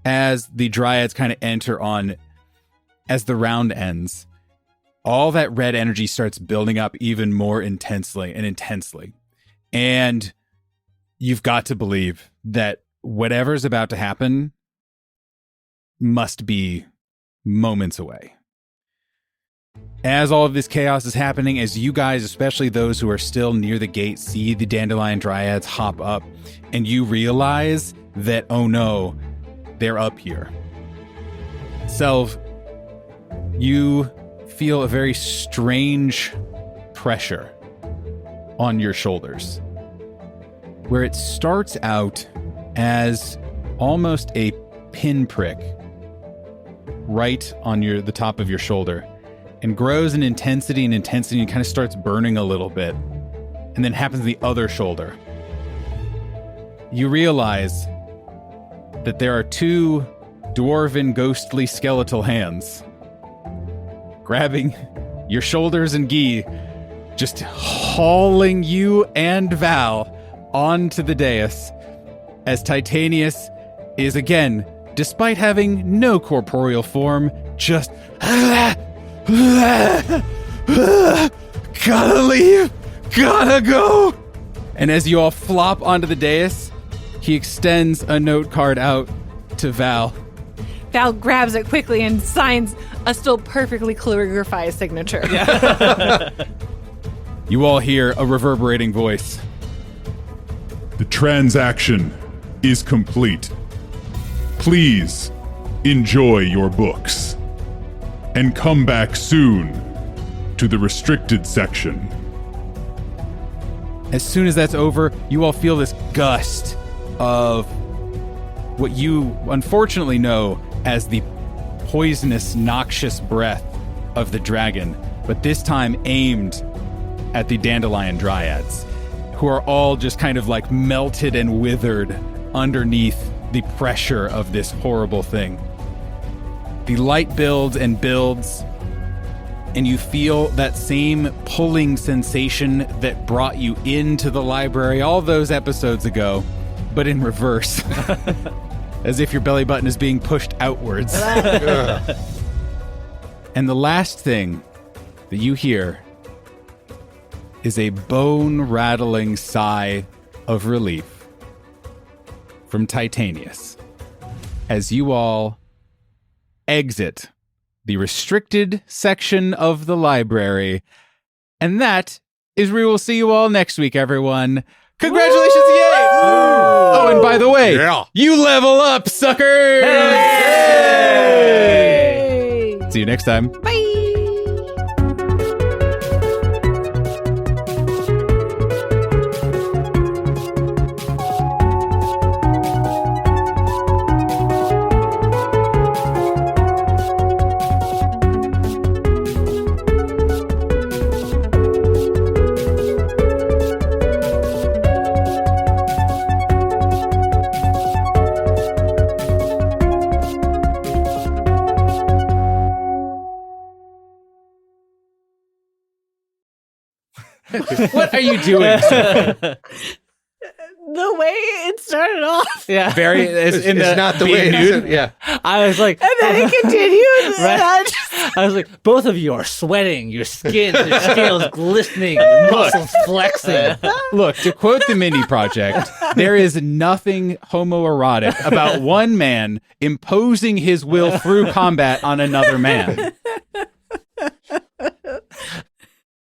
S1: as the dryads kind of enter on, as the round ends, all that red energy starts building up even more intensely and intensely. And you've got to believe that whatever's about to happen must be moments away. As all of this chaos is happening, as you guys, especially those who are still near the gate, see the dandelion dryads hop up, and you realize that, oh no, they're up here. Selv, you feel a very strange pressure on your shoulders, where it starts out as almost a pinprick right on the top of your shoulder, and grows in intensity and kind of starts burning a little bit, and then happens to the other shoulder. You realize that there are two dwarven ghostly skeletal hands grabbing your shoulders and Guy, just hauling you and Val onto the dais, as Titanius is again, despite having no corporeal form, just gotta leave, gotta go. And as you all flop onto the dais, he extends a note card out to Val.
S4: Val grabs it quickly and signs a still perfectly calligraphed signature.
S1: You all hear a reverberating voice.
S8: The transaction is complete. Please enjoy your books and come back soon to the restricted section.
S1: As soon as that's over, you all feel this gust of what you unfortunately know as the poisonous, noxious breath of the dragon, but this time aimed at the dandelion dryads, who are all just kind of like melted and withered underneath the pressure of this horrible thing. The light builds and builds, and you feel that same pulling sensation that brought you into the library all those episodes ago, but in reverse. As if your belly button is being pushed outwards. And the last thing that you hear is a bone-rattling sigh of relief from Titanius as you all exit the restricted section of the library. And that is where we will see you all next week, everyone. Congratulations, yay! Oh, and by the way, you level up, suckers! Hey! See you next time.
S4: Bye.
S1: What are you doing?
S4: The way it started off.
S5: Yeah.
S1: Very,
S3: It's not the way
S1: nude.
S3: Yeah.
S5: I was like,
S4: And then it continued.
S5: Right.
S4: And I just-
S5: I was like, both of you are sweating, your skin, your scales glistening, your muscles flexing.
S1: Look, to quote the Mini Project, there is nothing homoerotic about one man imposing his will through combat on another man.